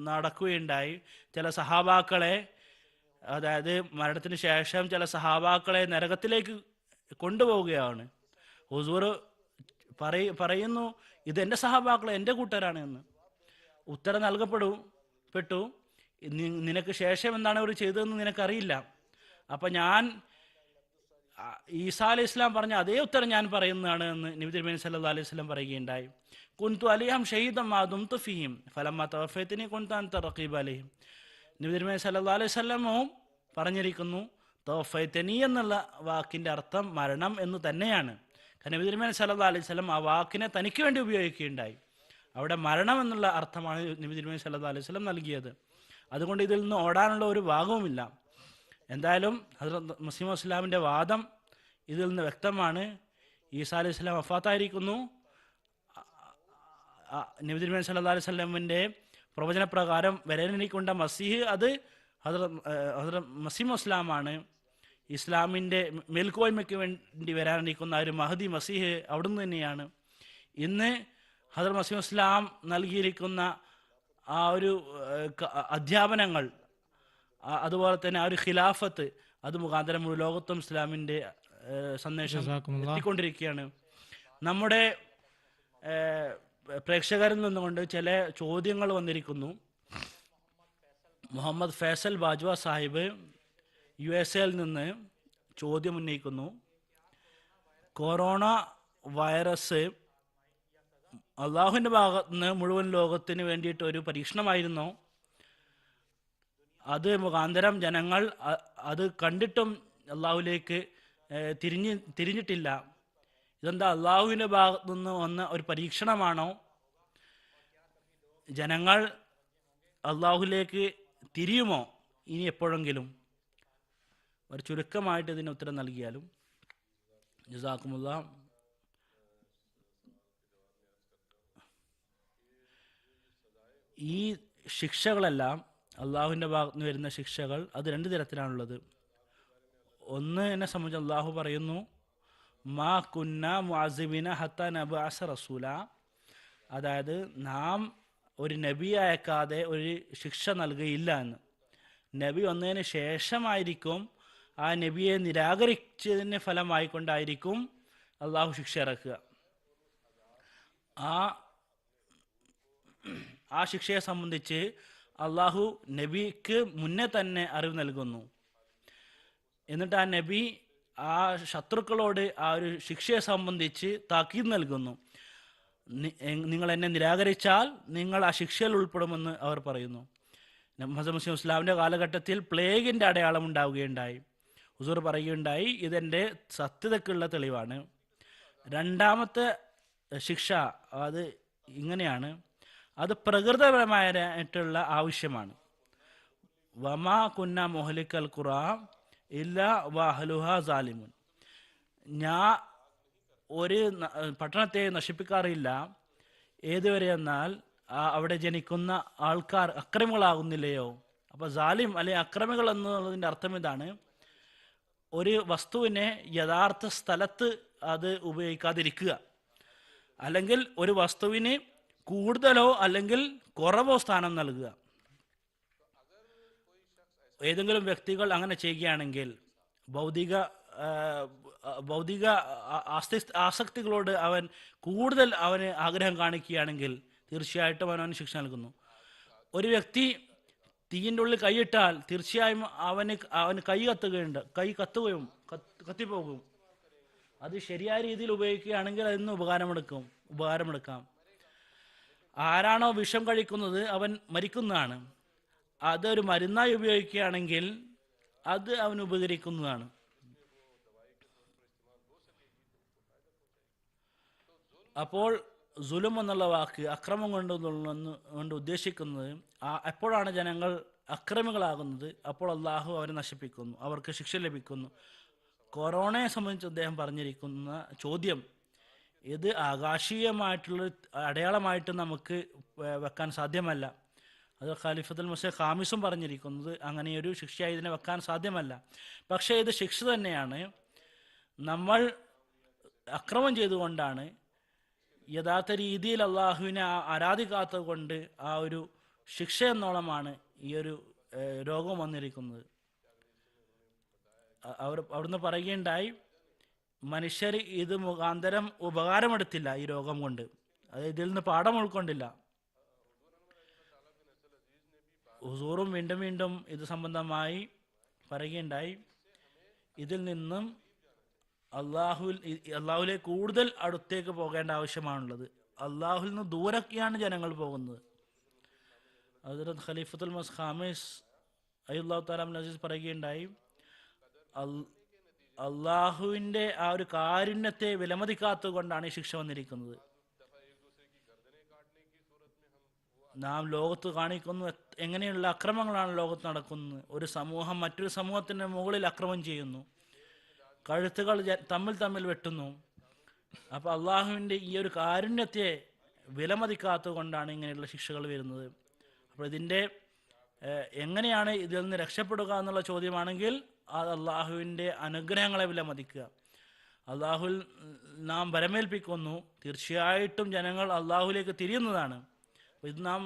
നടക്കുകയുണ്ടായി. ചില സഹാബാക്കളെ, അതായത് മരണത്തിന് ശേഷം ചില സഹാബാക്കളെ നരകത്തിലേക്ക് കൊണ്ടുപോവുകയാണ്. ഹുസൂർ പറയുന്നു, ഇതെൻ്റെ സഹാബാക്കളെ, എൻ്റെ കൂട്ടരാണ് എന്ന്. ഉത്തരം നൽകപ്പെട്ടു, നിനക്ക് ശേഷം എന്താണ് അവർ ചെയ്തതെന്ന് നിനക്കറിയില്ല. അപ്പം ഞാൻ ഈസാ അലൈഹി ഇസ്ലാം പറഞ്ഞ അതേ ഉത്തരം ഞാൻ പറയുന്നതാണ് എന്ന് നബി തിരുമേനി സല്ലല്ലാഹു അലൈഹി വസല്ലം പറയുകയുണ്ടായി. കുൻതു അലൈഹിം ഷഹീദൻ മാ ദുംതു ഫീഹിം ഫലമ്മാ തവഫൈതനി കുൻതു അൻത റഖീബ അലൈഹിം. നബി തിരുമേനി സല്ലല്ലാഹു അലൈഹി വസല്ലമവും പറഞ്ഞിരിക്കുന്നു, തവഫൈതനി എന്നുള്ള വാക്കിൻ്റെ അർത്ഥം മരണം എന്ന് തന്നെയാണ്. കാരണം നബി തിരുമേനി സല്ലല്ലാഹു അലൈഹി വസല്ലം ആ വാക്കിനെ തനിക്ക് വേണ്ടി ഉപയോഗിക്കുകയുണ്ടായി. അവിടെ മരണം എന്നുള്ള അർത്ഥമാണ് നബി തിരുമേനി സല്ലല്ലാഹു അലൈഹി വസല്ലം നൽകിയത്. അതുകൊണ്ട് ഇതിൽ നിന്ന് ഓടാനുള്ള ഒരു ഭാഗവുമില്ല. എന്തായാലും ഹദ്റത്ത് മസീഹ് ഇസ്ലാമിൻ്റെ വാദം ഇതിൽ നിന്ന് വ്യക്തമാണ്. ഈസാ അലൈഹി ഇസ്ലാം വഫാത്തായിരിക്കുന്നു. നബി തിരുമേനി സല്ലല്ലാഹു അലൈഹി വസല്ലമിൻ്റെ പ്രവചനപ്രകാരം വരാനിരിക്കുന്ന മസീഹ് അത് ഹദ്റത്ത് മസീഹ് ഇസ്ലാമാണ്. ഇസ്ലാമിൻ്റെ മേൽക്കോയ്മയ്ക്ക് വേണ്ടി വരാനിരിക്കുന്ന ഒരു മഹദി മസീഹ് അവിടുന്ന് തന്നെയാണ്. ഇന്ന് ഹദ്റത്ത് മസീഹ് ഇസ്ലാം നൽകിയിരിക്കുന്ന ആ ഒരു അധ്യാപനങ്ങൾ, അതുപോലെ തന്നെ ആ ഒരു ഖിലാഫത്ത്, അത് മുഖാന്തരം മുഴു ലോകത്തും ഇസ്ലാമിൻ്റെ സന്ദേശം എത്തിക്കൊണ്ടിരിക്കുകയാണ്. നമ്മുടെ പ്രേക്ഷകരിൽ നിന്നുകൊണ്ട് ചില ചോദ്യങ്ങൾ വന്നിരിക്കുന്നു. മുഹമ്മദ് ഫൈസൽ ബാജ്വ സാഹിബ് USA നിന്ന് ചോദ്യം ഉന്നയിക്കുന്നു. കൊറോണ വൈറസ് അള്ളാഹുവിൻ്റെ ഭാഗത്ത് നിന്ന് മുഴുവൻ ലോകത്തിന് വേണ്ടിയിട്ട് ഒരു പരീക്ഷണമായിരുന്നു. അത് മുഖാന്തരം ജനങ്ങൾ അത് കണ്ടിട്ടും അള്ളാഹുലേക്ക് തിരിഞ്ഞിട്ടില്ല. ഇതെന്താ അള്ളാഹുവിൻ്റെ ഭാഗത്തു നിന്ന് വന്ന ഒരു പരീക്ഷണമാണോ? ജനങ്ങൾ അള്ളാഹുലേക്ക് തിരിയുമോ ഇനി എപ്പോഴെങ്കിലും? ഒരു ചുരുക്കമായിട്ട് ഇതിന് ഉത്തരം നൽകിയാലും. ജസാക്കുമുല്ലാ. ഈ ശിക്ഷകളെല്ലാം അള്ളാഹുവിൻ്റെ ഭാഗത്ത് നിന്ന് വരുന്ന ശിക്ഷകൾ അത് 2 തരത്തിലാണുള്ളത്. ഒന്ന്, എന്നെ സംബന്ധിച്ച് അള്ളാഹു പറയുന്നു, മാ കുന്ന മുഅസിബിന ഹത്ത നബഅസ റസൂല, അതായത് നാം ഒരു നബി അയക്കാതെ ഒരു ശിക്ഷ നൽകുകയില്ല എന്ന്. നബി വന്നതിന് ശേഷമായിരിക്കും ആ നബിയെ നിരാകരിച്ചതിന് ഫലമായിക്കൊണ്ടായിരിക്കും അള്ളാഹു ശിക്ഷ ഇറക്കുക. ആ ശിക്ഷയെ സംബന്ധിച്ച് അള്ളാഹു നബിക്ക് മുന്നേ തന്നെ അറിവ് നൽകുന്നു. എന്നിട്ട് ആ നബി ആ ശത്രുക്കളോട് ആ ഒരു ശിക്ഷയെ സംബന്ധിച്ച് താക്കീത് നൽകുന്നു. നിങ്ങൾ എന്നെ നിരാകരിച്ചാൽ നിങ്ങൾ ആ ശിക്ഷയിൽ ഉൾപ്പെടുമെന്ന് അവർ പറയുന്നു. മുഹമ്മദ് മുസ്ലിം ഇസ്ലാമിൻ്റെ കാലഘട്ടത്തിൽ പ്ലേഗിൻ്റെ അടയാളം ഉണ്ടാവുകയുണ്ടായി. ഹുസൂർ പറയുകയുണ്ടായി, ഇതെൻ്റെ സത്യതയ്ക്കുള്ള തെളിവാണ്. രണ്ടാമത്തെ ശിക്ഷ അത് ഇങ്ങനെയാണ്, അത് പ്രകൃതിപരമായിട്ടുള്ള ആവശ്യമാണ്. വമാ കുന്ന മൊഹലിക്കൽ ഖുറാ ഇല്ല വഹലുഹ സാലിമുൻ. ഞാൻ ഒരു പട്ടണത്തെ നശിപ്പിക്കാറില്ല, ഏതുവരെ എന്നാൽ അവിടെ ജനിക്കുന്ന ആൾക്കാർ അക്രമികളാകുന്നില്ലയോ. അപ്പോൾ സാലിം അല്ലെങ്കിൽ അക്രമികൾ എന്നുള്ളതിൻ്റെ അർത്ഥം ഇതാണ്, ഒരു വസ്തുവിനെ യഥാർത്ഥ സ്ഥലത്ത് അത് ഉപയോഗിക്കാതിരിക്കുക, അല്ലെങ്കിൽ ഒരു വസ്തുവിന് കൂടുതലോ അല്ലെങ്കിൽ കുറവോ സ്ഥാനം നൽകുക. ഏതെങ്കിലും വ്യക്തികൾ അങ്ങനെ ചെയ്യുകയാണെങ്കിൽ ഭൗതിക ആസക്തികളോട് അവൻ കൂടുതൽ അവന് ആഗ്രഹം കാണിക്കുകയാണെങ്കിൽ തീർച്ചയായിട്ടും അവന് ശിക്ഷ നൽകുന്നു. ഒരു വ്യക്തി തീയിൻ്റെ ഉള്ളിൽ കൈയിട്ടാൽ തീർച്ചയായും അവന് കൈ കത്തിപ്പോകും. അത് ശരിയായ രീതിയിൽ ഉപയോഗിക്കുകയാണെങ്കിൽ അതിന് ഉപകാരമെടുക്കാം. ആരാണോ വിഷം കഴിക്കുന്നത് അവൻ മരിക്കുന്നതാണ്. അതൊരു മരുന്നായി ഉപയോഗിക്കുകയാണെങ്കിൽ അത് അവന് ഉപകരിക്കുന്നതാണ്. അപ്പോൾ സുലും എന്നുള്ള വാക്ക് അക്രമം കൊണ്ട് ഉദ്ദേശിക്കുന്നത് എപ്പോഴാണ് ജനങ്ങൾ അക്രമികളാകുന്നത്, അപ്പോൾ അള്ളാഹു അവരെ നശിപ്പിക്കുന്നു, അവർക്ക് ശിക്ഷ ലഭിക്കുന്നു. കൊറോണയെ സംബന്ധിച്ച് അദ്ദേഹം പറഞ്ഞിരിക്കുന്ന ചോദ്യം, ഇത് ആകാശീയമായിട്ടുള്ള അടയാളമായിട്ട് നമുക്ക് വെക്കാൻ സാധ്യമല്ല. അത് ഖലീഫത്തുൽ മസീഹ് ഖാമിസും പറഞ്ഞിരിക്കുന്നത് അങ്ങനെയൊരു ശിക്ഷയായി ഇതിനെ വെക്കാൻ സാധ്യമല്ല. പക്ഷേ ഇത് ശിക്ഷ തന്നെയാണ്. നമ്മൾ അക്രമം ചെയ്തുകൊണ്ടാണ്, യഥാർത്ഥ രീതിയിൽ അള്ളാഹുവിനെ ആരാധിക്കാത്തത് കൊണ്ട് ആ ഒരു ശിക്ഷ എന്നോളമാണ് ഈ ഒരു രോഗം വന്നിരിക്കുന്നത്. അവിടുന്ന് പറയുകയുണ്ടായി, മനുഷ്യർ ഇത് മുഖാന്തരം ഉപകാരമെടുത്തില്ല ഈ രോഗം കൊണ്ട്, അതായത് ഇതിൽ നിന്ന് പാഠം ഉൾക്കൊണ്ടില്ല. ഹുസൂറും വീണ്ടും വീണ്ടും ഇത് സംബന്ധമായി പറയുകയുണ്ടായി, ഇതിൽ നിന്നും അള്ളാഹുവിലേക്ക് കൂടുതൽ അടുത്തേക്ക് പോകേണ്ട ആവശ്യമാണുള്ളത്. അള്ളാഹുവിൽ നിന്ന് ദൂരൊക്കെയാണ് ജനങ്ങൾ പോകുന്നത്. ഹദ്റത്ത് ഖലീഫത്തുൽ മസീഹ് ഖാമിസ് അയ്യുല്ലാഹു തആല അസീസ് പറയുകയുണ്ടായി, അള്ളാഹുവിൻ്റെ ആ ഒരു കാരുണ്യത്തെ വിലമതിക്കാത്തത് കൊണ്ടാണ് ഈ ശിക്ഷ വന്നിരിക്കുന്നത്. നാം ലോകത്ത് കാണിക്കുന്നു എങ്ങനെയുള്ള അക്രമങ്ങളാണ് ലോകത്ത് നടക്കുന്നത്. ഒരു സമൂഹം മറ്റൊരു സമൂഹത്തിൻ്റെ മുകളിൽ അക്രമം ചെയ്യുന്നു, കഴുത്തുകൾ തമ്മിൽ വെട്ടുന്നു. അപ്പോൾ അള്ളാഹുവിൻ്റെ ഈ ഒരു കാരുണ്യത്തെ വിലമതിക്കാത്തത് കൊണ്ടാണ് ഇങ്ങനെയുള്ള ശിക്ഷകൾ വരുന്നത്. അപ്പോൾ ഇതിൻ്റെ എങ്ങനെയാണ് ഇതിൽ നിന്ന് രക്ഷപ്പെടുക എന്നുള്ള ചോദ്യമാണെങ്കിൽ അത് അള്ളാഹുവിൻ്റെ അനുഗ്രഹങ്ങളെ വിലമതിക്കുക. അള്ളാഹുൽ നാം വരമേൽപ്പിക്കുന്നു, തീർച്ചയായിട്ടും ജനങ്ങൾ അള്ളാഹുലേക്ക് തിരിയുന്നതാണ്. അപ്പോൾ ഇത് നാം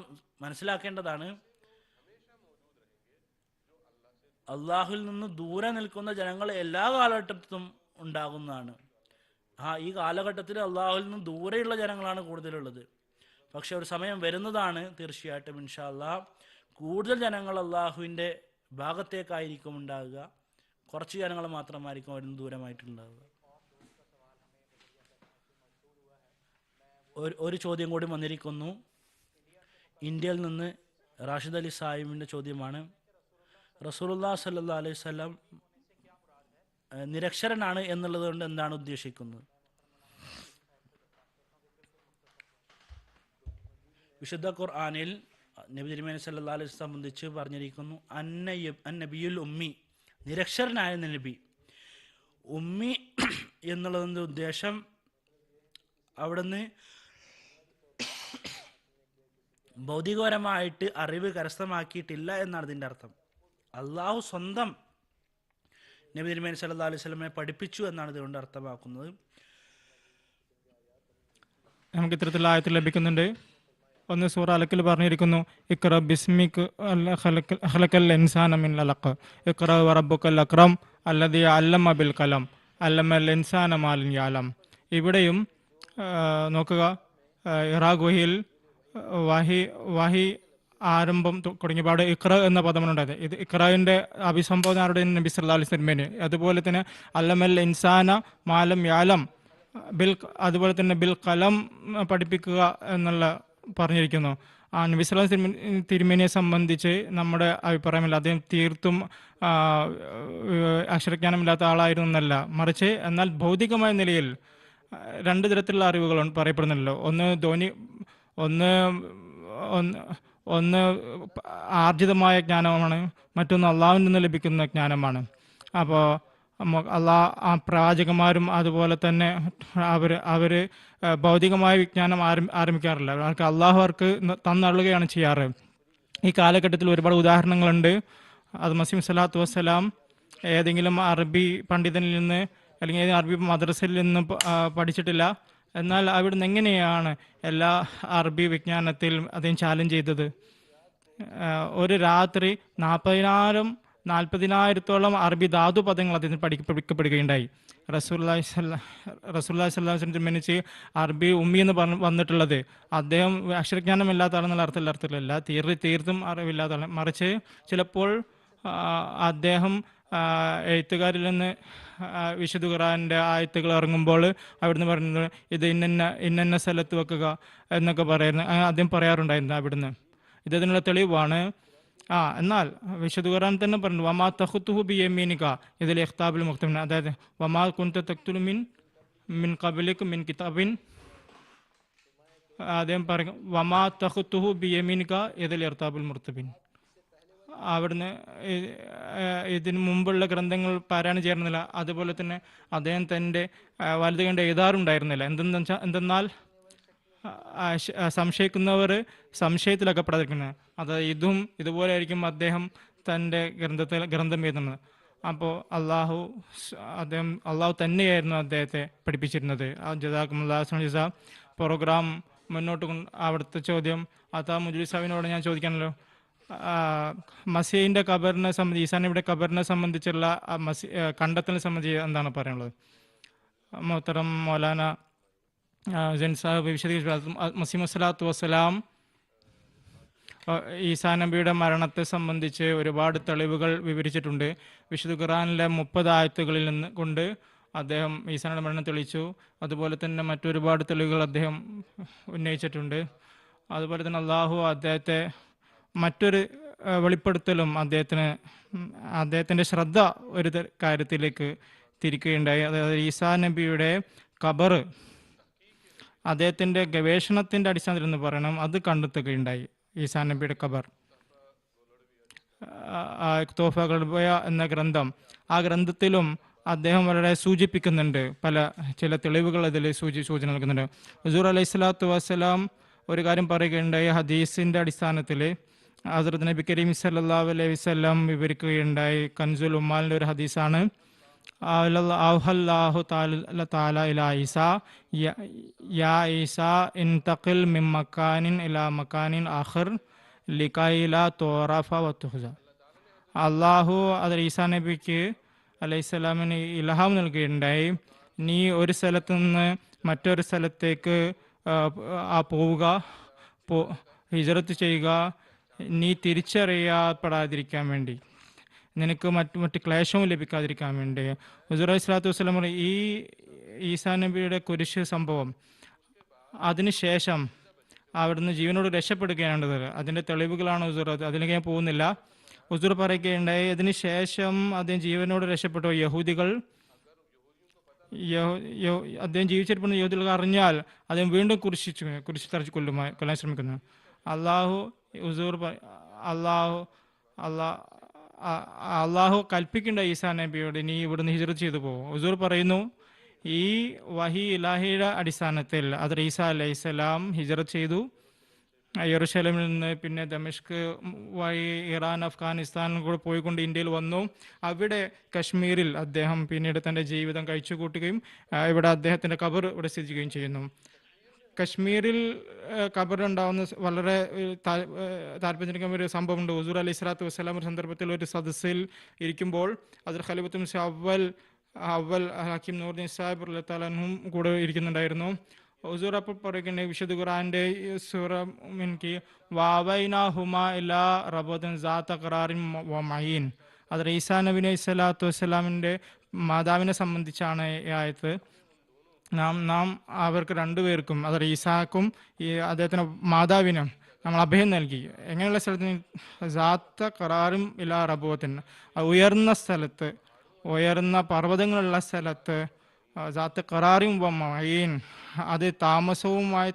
മനസ്സിലാക്കേണ്ടതാണ്. അള്ളാഹുവിൽ നിന്ന് ദൂരെ നിൽക്കുന്ന ജനങ്ങൾ എല്ലാ കാലഘട്ടത്തിലും ഉണ്ടാകുന്നതാണ്. ഈ കാലഘട്ടത്തിൽ അള്ളാഹുവിൽ നിന്ന് ദൂരെയുള്ള ജനങ്ങളാണ് കൂടുതലുള്ളത്. പക്ഷെ ഒരു സമയം വരുന്നതാണ് തീർച്ചയായിട്ടും ഇൻഷാ അല്ലാഹ് കൂടുതൽ ജനങ്ങൾ അള്ളാഹുവിൻ്റെ ഭാഗത്തേക്കായിരിക്കും ഉണ്ടാകുക, കുറച്ച് ജനങ്ങൾ മാത്രമായിരിക്കും അവരിൽ നിന്ന് ദൂരമായിട്ടുണ്ടാകുക. ഒരു ചോദ്യം കൂടി വന്നിരിക്കുന്നു. ഇന്ത്യയിൽ നിന്ന് റാഷിദ് അലി സാഹിബിൻ്റെ ചോദ്യമാണ്, റസൂലുള്ളാഹി സ്വല്ലല്ലാഹു അലൈഹി വസല്ലം നിരക്ഷരനാണ് എന്നുള്ളത് കൊണ്ട് എന്താണ് ഉദ്ദേശിക്കുന്നത്? വിശുദ്ധ ഖുർആനിൽ നബി തിരുമേനി സല്ലല്ലാഹു അലൈഹി വസല്ലം സംബന്ധിച്ച് പറഞ്ഞിരിക്കുന്നു, അന്നബിയുൽ ഉമ്മി, നിരക്ഷരനായ നബി. ഉമ്മി എന്നുള്ളതിൻ്റെ ഉദ്ദേശം അവിടുന്ന് ഭൗതികപരമായിട്ട് അറിവ് കരസ്ഥമാക്കിയിട്ടില്ല എന്നാണ് ഇതിൻ്റെ അർത്ഥം. അള്ളാഹു സ്വന്തം നബി തിരുമേനി സല്ലല്ലാഹു അലൈഹി വസല്ലമയെ പഠിപ്പിച്ചു എന്നാണ് ഇതുകൊണ്ട് അർത്ഥമാക്കുന്നത്. നമുക്ക് ഇത്തരത്തിലുള്ള ആയത്ത് ലഭിക്കുന്നുണ്ട്. ഒന്ന് സൂറ അലക്കിൽ പറഞ്ഞിരിക്കുന്നു, ഇഖ്റ ബിസ്മിക് ഖലഖൽ ഇൻസാന മിൻ അലഖ് ഇഖ്റ വറബ്ബുക്കൽ അക്രം അല്ലദീ അല്ലമ ബിൽ ഖലം അല്ലമൽ ഇൻസാന മാ ലം യഅലം. ഇവിടെയും നോക്കുക, ഇറാഖ് വഹിയിൽ വഹി ആരംഭം തുടങ്ങിയപാട് ഇഖ്റ എന്ന പദമാണ് ഉണ്ടായത്. ഇത് ഇഖ്റയുടെ അഭിസംബോധന ആരുടെ? നബി സല്ലല്ലാഹു അലൈഹി വസല്ലമയെ. അതുപോലെ തന്നെ അല്ലമൽ ഇൻസാന മാലം യാലം ബിൽ, അതുപോലെ തന്നെ ബിൽ കലം പഠിപ്പിക്കുക എന്നുള്ള പറഞ്ഞിരിക്കുന്നു. നബി സല്ലല്ലാഹു അലൈഹി വസല്ലം തിരുമേനിയെ സംബന്ധിച്ച് നമ്മുടെ അഭിപ്രായമില്ല, അദ്ദേഹം തീർത്തും അക്ഷരജ്ഞാനമില്ലാത്ത ആളായിരുന്നു എന്നല്ല, മറിച്ച് എന്നാൽ ഭൗതികമായ നിലയിൽ രണ്ട് തരത്തിലുള്ള അറിവുകൾ പറയപ്പെടുന്നല്ലോ. ഒന്ന് ആർജിതമായ ജ്ഞാനമാണ്, മറ്റൊന്ന് അള്ളാഹുവിൽ നിന്ന് ലഭിക്കുന്ന ജ്ഞാനമാണ്. അപ്പോൾ പ്രവാചകന്മാരും അതുപോലെ തന്നെ അവർ ഭൗതികമായ വിജ്ഞാനം ആരംഭിക്കാറില്ല. അവർക്ക് അള്ളാഹു അവർക്ക് തന്നള്ളുകയാണ് ചെയ്യാറ്. ഈ കാലഘട്ടത്തിൽ ഒരുപാട് ഉദാഹരണങ്ങളുണ്ട്. അത് മസീഹ് സ്വല്ലല്ലാഹു അലൈഹി വസല്ലം ഏതെങ്കിലും അറബി പണ്ഡിതനിൽ നിന്ന് അല്ലെങ്കിൽ ഏതെങ്കിലും അറബി മദ്രസയിൽ നിന്ന് പഠിച്ചിട്ടില്ല. എന്നാൽ അവിടുന്ന് എങ്ങനെയാണ് എല്ലാ അറബി വിജ്ഞാനത്തിൽ അദ്ദേഹം ചാലഞ്ച് ചെയ്തത്? ഒരു രാത്രി 40,000-40,000 അറബി ധാതു പദങ്ങൾ അദ്ദേഹത്തിന് പഠിക്കപ്പെടുകയുണ്ടായി. റസൂലുള്ളാഹി സ്വല്ലല്ലാഹു അലൈഹി വസല്ലം തിരുമേനിക്ക് അറബി ഉമ്മി എന്ന് വന്നിട്ടുള്ളത് അദ്ദേഹം അക്ഷരജ്ഞാനമില്ലാത്ത ആളെന്നുള്ള അർത്ഥത്തിലല്ല, തീർത്തും അറിവില്ലാത്ത ആൾ, മറിച്ച് ചിലപ്പോൾ അദ്ദേഹം എഴുത്തുകാരിൽ നിന്ന് വിശുദ്ധ ഖുർആന്റെ ആയത്തുകൾ ഇറങ്ങുമ്പോൾ അവിടുന്ന് പറയുന്നത് ഇത് ഇന്ന സ്ഥലത്ത് വെക്കുക എന്നൊക്കെ പറയുന്നത് അദ്ദേഹം പറയാറുണ്ടായിരുന്നു അവിടുന്ന്. ഇതിനുള്ള തെളിവാണ്. എന്നാൽ വിശുദ്ധ ഖുർആൻ തന്നെ പറഞ്ഞു, വമാ തഖ്തുഹു ബിയമീനിക ഇതിൽ ഇഖ്താബുൽ മുഖ്തമിൻ, അതായത് വമാ കുൻത തഖ്തുലു മിൻ ഖബ്ലിക മിൻ കിതാബിൻ, അദ്ദേഹം പറഞ്ഞു വമാ തഖ്തുഹു ബിയമീനിക ഇതിൽ ഇഖ്താബുൽ മുർത്തബിൻ. അവിടുന്ന് ഇതിന് മുമ്പുള്ള ഗ്രന്ഥങ്ങൾ പാരായണം ചെയ്യുന്നില്ല. അതുപോലെ തന്നെ അദ്ദേഹം തൻ്റെ വലത് കണ്ട് എഴുതാറുണ്ടായിരുന്നില്ല. എന്തെന്നാൽ സംശയിക്കുന്നവർ സംശയത്തിലകപ്പെടാതിരിക്കുന്നത്, അതായത് ഇതുപോലെ ആയിരിക്കും അദ്ദേഹം തൻ്റെ ഗ്രന്ഥം എഴുതുന്നത്. അപ്പോൾ അള്ളാഹു തന്നെയായിരുന്നു അദ്ദേഹത്തെ പഠിപ്പിച്ചിരുന്നത്. ജസാക്കുമുല്ലാഹ് ജസാ. പ്രോഗ്രാം മുന്നോട്ട് അവിടുത്തെ ചോദ്യം അതാ മുജ്ലിസാവിനോട് ഞാൻ ചോദിക്കാനല്ലോ, മസീഹിന്റെ ഖബറിനെ സംബന്ധിച്ച്, ഈസാ നബിയുടെ ഖബറിനെ സംബന്ധിച്ചുള്ള കണ്ടെത്തലിനെ സംബന്ധിച്ച് എന്താണ് പറയാനുള്ളത്? മുഹ്തറം മൗലാന ജൻ സാഹിബ് വിശദീകരിച്ചു. മസീഹ് സ്വല്ലല്ലാഹു വസ്സലാം ഈസാ നബിയുടെ മരണത്തെ സംബന്ധിച്ച് ഒരുപാട് തെളിവുകൾ വിവരിച്ചിട്ടുണ്ട്. വിശുദ്ധ ഖുർആനിലെ 30 ആയത്തുകളിൽ നിന്ന് കൊണ്ട് അദ്ദേഹം ഈസായുടെ മരണം തെളിയിച്ചു. അതുപോലെ തന്നെ മറ്റൊരുപാട് തെളിവുകൾ അദ്ദേഹം ഉന്നയിച്ചിട്ടുണ്ട്. അതുപോലെ തന്നെ അള്ളാഹു അദ്ദേഹത്തെ മറ്റൊരു വെളിപ്പെടുത്തലും അദ്ദേഹത്തിൻ്റെ ശ്രദ്ധ ഒരു കാര്യത്തിലേക്ക് തിരിക്കുകയുണ്ടായി. അതായത് ഈസാ നബിയുടെ ഖബർ അദ്ദേഹത്തിൻ്റെ ഗവേഷണത്തിൻ്റെ അടിസ്ഥാനത്തിൽ എന്ന് പറയണം, അത് കണ്ടെത്തുകയുണ്ടായി. ഈസാ നബിയുടെ ഖബർ തോഫകൾ എന്ന ഗ്രന്ഥം, ആ ഗ്രന്ഥത്തിലും അദ്ദേഹം വളരെ സൂചിപ്പിക്കുന്നുണ്ട്, ചില തെളിവുകൾ അതിൽ സൂചന നൽകുന്നുണ്ട്. ഹുസൂർ അലൈഹി സ്വലാത്തു വസ്സലാം ഒരു കാര്യം പറയുകയുണ്ടായി, ഹദീസിൻ്റെ അടിസ്ഥാനത്തിൽ ഹസ്രത്ത് നബി കരീം സല്ലല്ലാഹു അലൈഹി വസല്ലം വിവരിക്കുകയുണ്ടായി. കൻസുൽ ഉമ്മാലിൻ്റെ ഒരു ഹദീസാണ്. ഔഹല്ലാഹു തആല ഇലാ ഈസാ യാ ഈസാ ഇൻതഖിൽ മിൻ മക്കാനിൻ ഇലാ മക്കാനിൻ ആഖിർ ലികൈ ലാ തുറഫ വതുഹ്സ. അള്ളാഹു അത് ഈസാ നബിക്ക് അലൈഹിസ്സലാമിന് ഇൽഹാം നൽകുകയുണ്ടായി, നീ ഒരു സ്ഥലത്ത് നിന്ന് മറ്റൊരു സ്ഥലത്തേക്ക് പോവുക, ഹിജ്റത്ത് ചെയ്യുക, നീ തിരിച്ചറിയപ്പെടാതിരിക്കാൻ വേണ്ടി, നിനക്ക് മറ്റു ക്ലേശവും ലഭിക്കാതിരിക്കാൻ വേണ്ടി. ഹുസൂർ അലൈഹി സ്വലാത്തു വസ്സലാം ഈ ഈസാ നബിയുടെ കുരിശ് സംഭവം അതിനുശേഷം അവിടുന്ന് ജീവനോട് രക്ഷപ്പെടുകയാണത്. അതിൻ്റെ തെളിവുകളാണ് ഹുസൂർ, അതിലേക്ക് ഞാൻ പോകുന്നില്ല. ഹുസൂർ പറയുകയുണ്ടായി, അതിനുശേഷം അദ്ദേഹം ജീവനോട് രക്ഷപ്പെട്ടു. അദ്ദേഹം ജീവിച്ചിരിക്കുന്ന യഹൂദികൾ അറിഞ്ഞാൽ അദ്ദേഹം വീണ്ടും കുരിശ് തറച്ച് കൊല്ലാൻ ശ്രമിക്കുന്നു. അള്ളാഹു കൽപ്പിക്കേണ്ട ഈസാ നബിയോട്, നീ ഇവിടുന്ന് ഹിജ്റത്ത് ചെയ്തു പോകും. ഹുസൂർ പറയുന്നു, ഈ വഹി ഇലാഹിയുടെ അടിസ്ഥാനത്തിൽ അത് ഈസാ അലൈഹിസ്സലാം ഹിജ്റത്ത് ചെയ്തു. യെറുശലേമിൽ നിന്ന് പിന്നെ ദമിഷ്ക് വഴി ഇറാൻ, അഫ്ഗാനിസ്ഥാൻ കൂടെ പോയിക്കൊണ്ട് ഇന്ത്യയിൽ വന്നു. അവിടെ കശ്മീരിൽ അദ്ദേഹം പിന്നീട് തൻ്റെ ജീവിതം കഴിച്ചു കൂട്ടുകയും ഇവിടെ അദ്ദേഹത്തിൻ്റെ ഖബർ ഇവിടെ സ്ഥിതിക്കുകയും ചെയ്യുന്നു. കശ്മീരിൽ ഖബറുണ്ടാവുന്ന വളരെ താല്പര്യജനകമായ ഒരു സംഭവമുണ്ട്. ഹുസൂർ അലൈഹി സ്വലാത്തു വസ്സലാം ഒരു സന്ദർഭത്തിൽ ഒരു സദസ്സിൽ ഇരിക്കുമ്പോൾ അതിൽ ഖലീഫത്തുൽ മസീഹ് അവൽ ഹക്കീം നൂറുദ്ദീൻ സാഹിബ് റളിയല്ലാഹു അൻഹും കൂടെ ഇരിക്കുന്നുണ്ടായിരുന്നു. ഹുസൂർ അപ്പോൾ പറയുകയാണ്, വിശുദ്ധ ഖുർആന്റെ സൂറ മിൻകി വാവൈനാഹുമാ ഇലാ റബദൻ സാത ഖറാറിൻ വ മഈൻ. അത് ഈസാ നബി അലൈഹി സ്വലാത്തു വസ്സലാമിൻ്റെ മാതാവിനെ സംബന്ധിച്ചാണ് ഈ ആയത്ത്. നാം അവർക്ക് രണ്ടുപേർക്കും, അത് ഈസാക്കും ഈ അദ്ദേഹത്തിൻ്റെ മാതാവിനും നമ്മൾ അഭയം നൽകി. എങ്ങനെയുള്ള സ്ഥലത്തിന്? സാത്ത ഖറാറും ഇലാ റബൂത്തിന്, ഉയർന്ന സ്ഥലത്ത്, ഉയർന്ന പർവ്വതങ്ങളുള്ള സ്ഥലത്ത്, സാത്ത് ഖറാറും മഈൻ, അത്